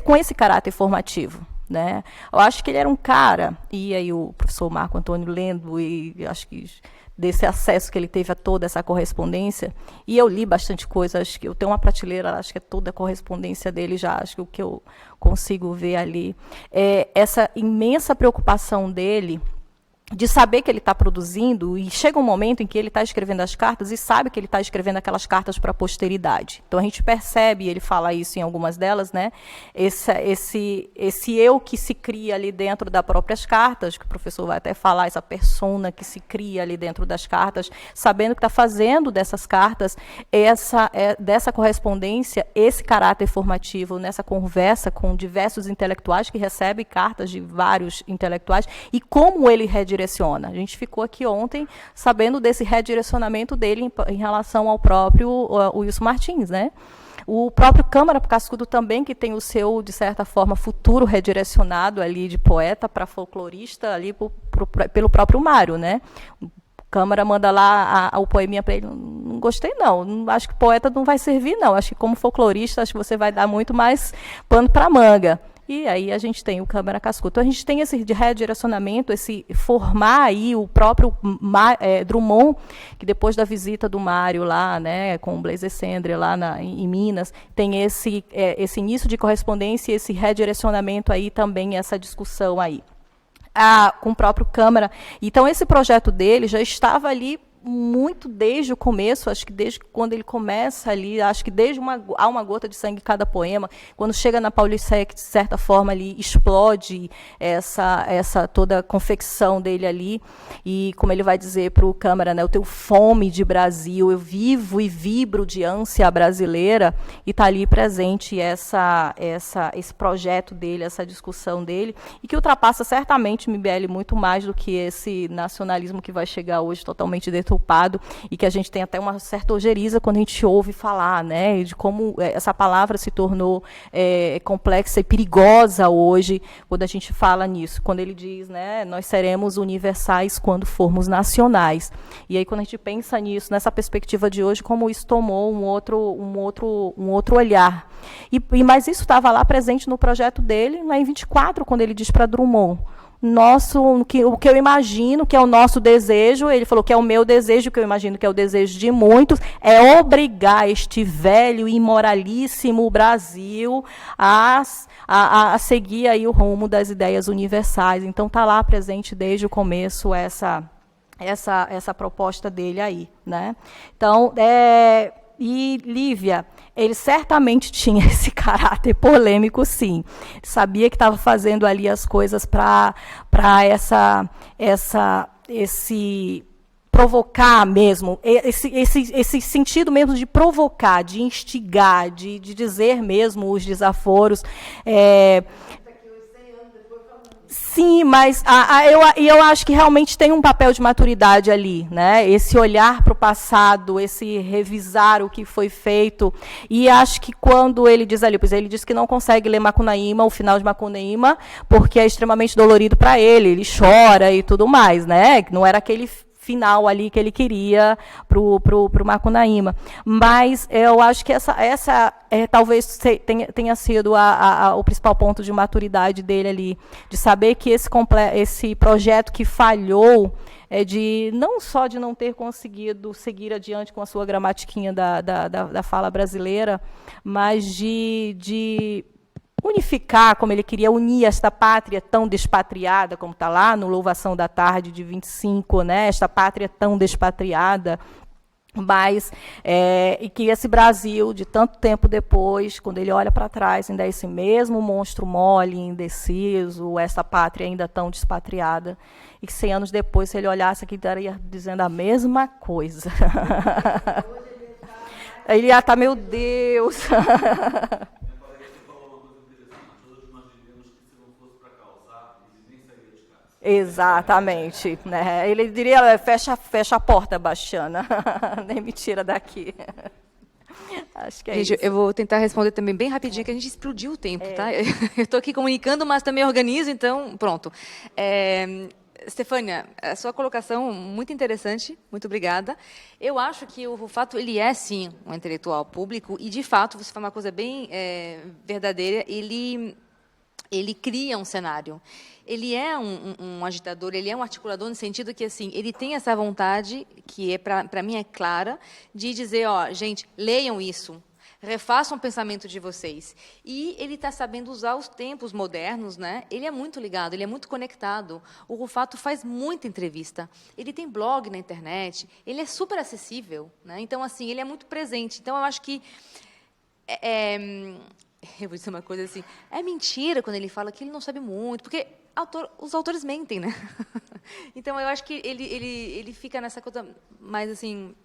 com esse caráter formativo, né? Eu acho que ele era um cara, e aí o professor Marco Antônio lendo, e acho que desse acesso que ele teve a toda essa correspondência, e eu li bastante coisa, acho que eu tenho uma prateleira, acho que é toda a correspondência dele já, acho que o que eu consigo ver ali, essa imensa preocupação dele de saber que ele está produzindo, e chega um momento em que ele está escrevendo as cartas e sabe que ele está escrevendo aquelas cartas para a posteridade. Então, a gente percebe, e ele fala isso em algumas delas, né, esse eu que se cria ali dentro das próprias cartas, que o professor vai até falar, essa persona que se cria ali dentro das cartas, sabendo que está fazendo dessas cartas, dessa correspondência, esse caráter formativo, nessa conversa com diversos intelectuais, que recebe cartas de vários intelectuais, e como ele redireciona redireciona. A gente ficou aqui ontem sabendo desse redirecionamento dele em relação ao próprio Wilson Martins, né? O próprio Câmara Cascudo também, que tem o seu, de certa forma, futuro redirecionado ali de poeta para folclorista ali pelo próprio Mário, né? O Câmara manda lá o poeminha para ele, não gostei não, acho que poeta não vai servir não, acho que como folclorista acho que você vai dar muito mais pano para manga. E aí a gente tem o Câmara Cascudo. Então, a gente tem esse redirecionamento, esse formar aí o próprio Drummond, que depois da visita do Mário lá, né, com o Blaise Cendre lá em Minas, tem esse início de correspondência e esse redirecionamento aí também, essa discussão aí. Com o próprio Câmara. Então, esse projeto dele já estava ali muito desde o começo, acho que desde quando ele começa ali, acho que desde Há uma gota de sangue em cada poema, quando chega na Paulisseque, de certa forma ali explode essa toda a confecção dele ali, e como ele vai dizer para o Câmara, né, eu tenho fome de Brasil, eu vivo e vibro de ânsia brasileira, e está ali presente esse projeto dele, essa discussão dele, e que ultrapassa certamente, MBL, muito mais do que esse nacionalismo que vai chegar hoje totalmente deturpado, e que a gente tem até uma certa ojeriza quando a gente ouve falar, né, de como essa palavra se tornou complexa e perigosa hoje, quando a gente fala nisso, quando ele diz, né, nós seremos universais quando formos nacionais. E aí, quando a gente pensa nisso, nessa perspectiva de hoje, como isso tomou um outro olhar. Mas isso estava lá presente no projeto dele, lá em 24, quando ele diz para Drummond, o que eu imagino que é o nosso desejo, ele falou que é o meu desejo, que eu imagino que é o desejo de muitos, é obrigar este velho e imoralíssimo Brasil a seguir aí o rumo das ideias universais. Então, está lá presente desde o começo essa proposta dele aí, né? Então, e Lívia, ele certamente tinha esse caráter polêmico, sim. Sabia que estava fazendo ali as coisas para esse provocar mesmo, esse sentido mesmo de provocar, de instigar, de dizer mesmo os desaforos. Sim, mas eu acho que realmente tem um papel de maturidade ali, né? Esse olhar para o passado, esse revisar o que foi feito. E acho que quando ele diz ali, pois ele diz que não consegue ler Macunaíma, o final de Macunaíma, porque é extremamente dolorido para ele chora e tudo mais, né? Não era aquele final ali que ele queria pro Macunaíma. Mas eu acho que essa talvez tenha sido o principal ponto de maturidade dele ali, de saber que esse projeto que falhou, não só de não ter conseguido seguir adiante com a sua gramatiquinha da fala brasileira, mas de unificar, como ele queria unir esta pátria tão despatriada, como está lá no Louvação da Tarde de 25, né? Esta pátria tão despatriada, mas e que esse Brasil, de tanto tempo depois, quando ele olha para trás, ainda é esse mesmo monstro mole, indeciso, essa pátria ainda tão despatriada, e que 100 anos depois, se ele olhasse aqui, estaria dizendo a mesma coisa. Ele ia estar, meu Deus... Exatamente, né? Ele diria, fecha a porta, Bastiana, nem me tira daqui. Acho que é gente, isso. Eu vou tentar responder também bem rapidinho, que a gente explodiu o tempo, tá? Eu estou aqui comunicando, mas também organizo, então, pronto. Stefânia, a sua colocação muito interessante, muito obrigada. Eu acho que o Rufato, ele é, sim, um intelectual público, e, de fato, você fala uma coisa bem verdadeira, ele cria um cenário. Ele é um agitador, ele é um articulador no sentido que, assim, ele tem essa vontade, que para mim é clara, de dizer, ó, gente, leiam isso, refaçam o pensamento de vocês. E ele está sabendo usar os tempos modernos, né? Ele é muito ligado, ele é muito conectado. O Rufato faz muita entrevista. Ele tem blog na internet, ele é super acessível, né? Então, assim, ele é muito presente. Então, eu acho que... eu vou dizer uma coisa assim, é mentira quando ele fala que ele não sabe muito, porque os autores mentem, né? Então, eu acho que ele fica nessa coisa mais, assim,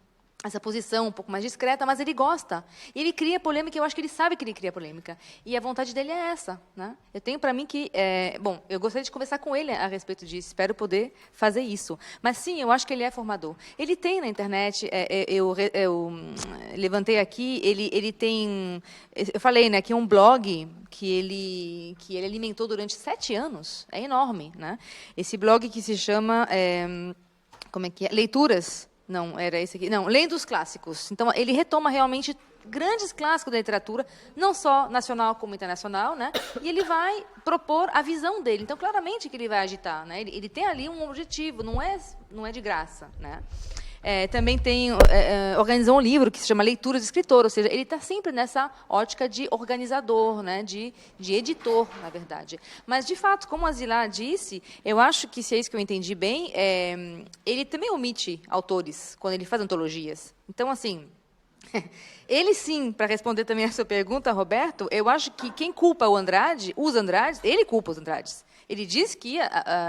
essa posição um pouco mais discreta, mas ele gosta. E ele cria polêmica, eu acho que ele sabe que ele cria polêmica. E a vontade dele é essa, né? Eu tenho para mim que... bom, eu gostaria de conversar com ele a respeito disso, espero poder fazer isso. Mas, sim, eu acho que ele é formador. Ele tem na internet, eu levantei aqui, ele tem... Eu falei, né, que é um blog que ele alimentou durante 7 anos. É enorme, né? Esse blog que se chama... como é que é? Leituras... Não, era esse aqui. Não, Lendo os Clássicos. Então, ele retoma realmente grandes clássicos da literatura, não só nacional como internacional, né? E ele vai propor a visão dele. Então, claramente que ele vai agitar, né? Ele tem ali um objetivo, não é de graça, né? Também organizou um livro que se chama Leituras de Escritor, ou seja, ele está sempre nessa ótica de organizador, né, de editor, na verdade. Mas, de fato, como a Zilá disse, eu acho que, se é isso que eu entendi bem, ele também omite autores quando ele faz antologias. Então, assim, ele sim, para responder também a sua pergunta, Roberto, eu acho que quem culpa os Andrades, ele culpa os Andrades. Ele diz que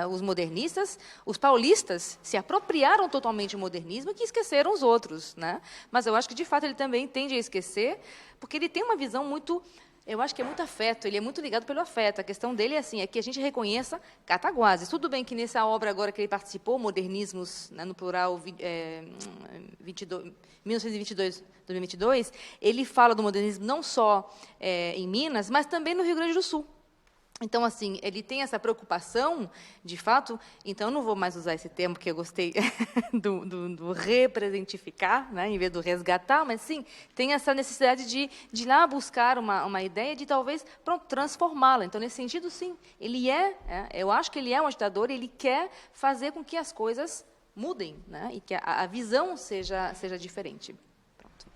os modernistas, os paulistas, se apropriaram totalmente do modernismo e que esqueceram os outros, né? Mas eu acho que, de fato, ele também tende a esquecer, porque ele tem uma visão muito... Eu acho que é muito afeto, ele é muito ligado pelo afeto. A questão dele é que a gente reconheça Cataguases. Tudo bem que nessa obra agora que ele participou, Modernismos, né, no plural, 1922-2022, ele fala do modernismo não só em Minas, mas também no Rio Grande do Sul. Então, assim, ele tem essa preocupação, de fato, então eu não vou mais usar esse termo, porque eu gostei do representificar, né, em vez do resgatar, mas, sim, tem essa necessidade de ir lá buscar uma ideia de, talvez, transformá-la. Então, nesse sentido, sim, ele eu acho que ele é um agitador, ele quer fazer com que as coisas mudem, né, e que a visão seja diferente. Pronto.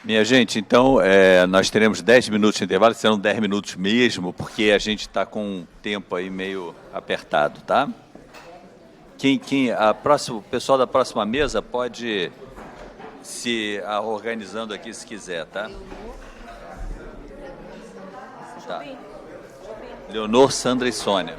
Minha gente, então, nós teremos 10 minutos de intervalo, serão 10 minutos mesmo, porque a gente está com um tempo aí meio apertado, tá? O pessoal da próxima mesa pode se organizando aqui se quiser, tá? Tá. Leonor, Sandra e Sônia.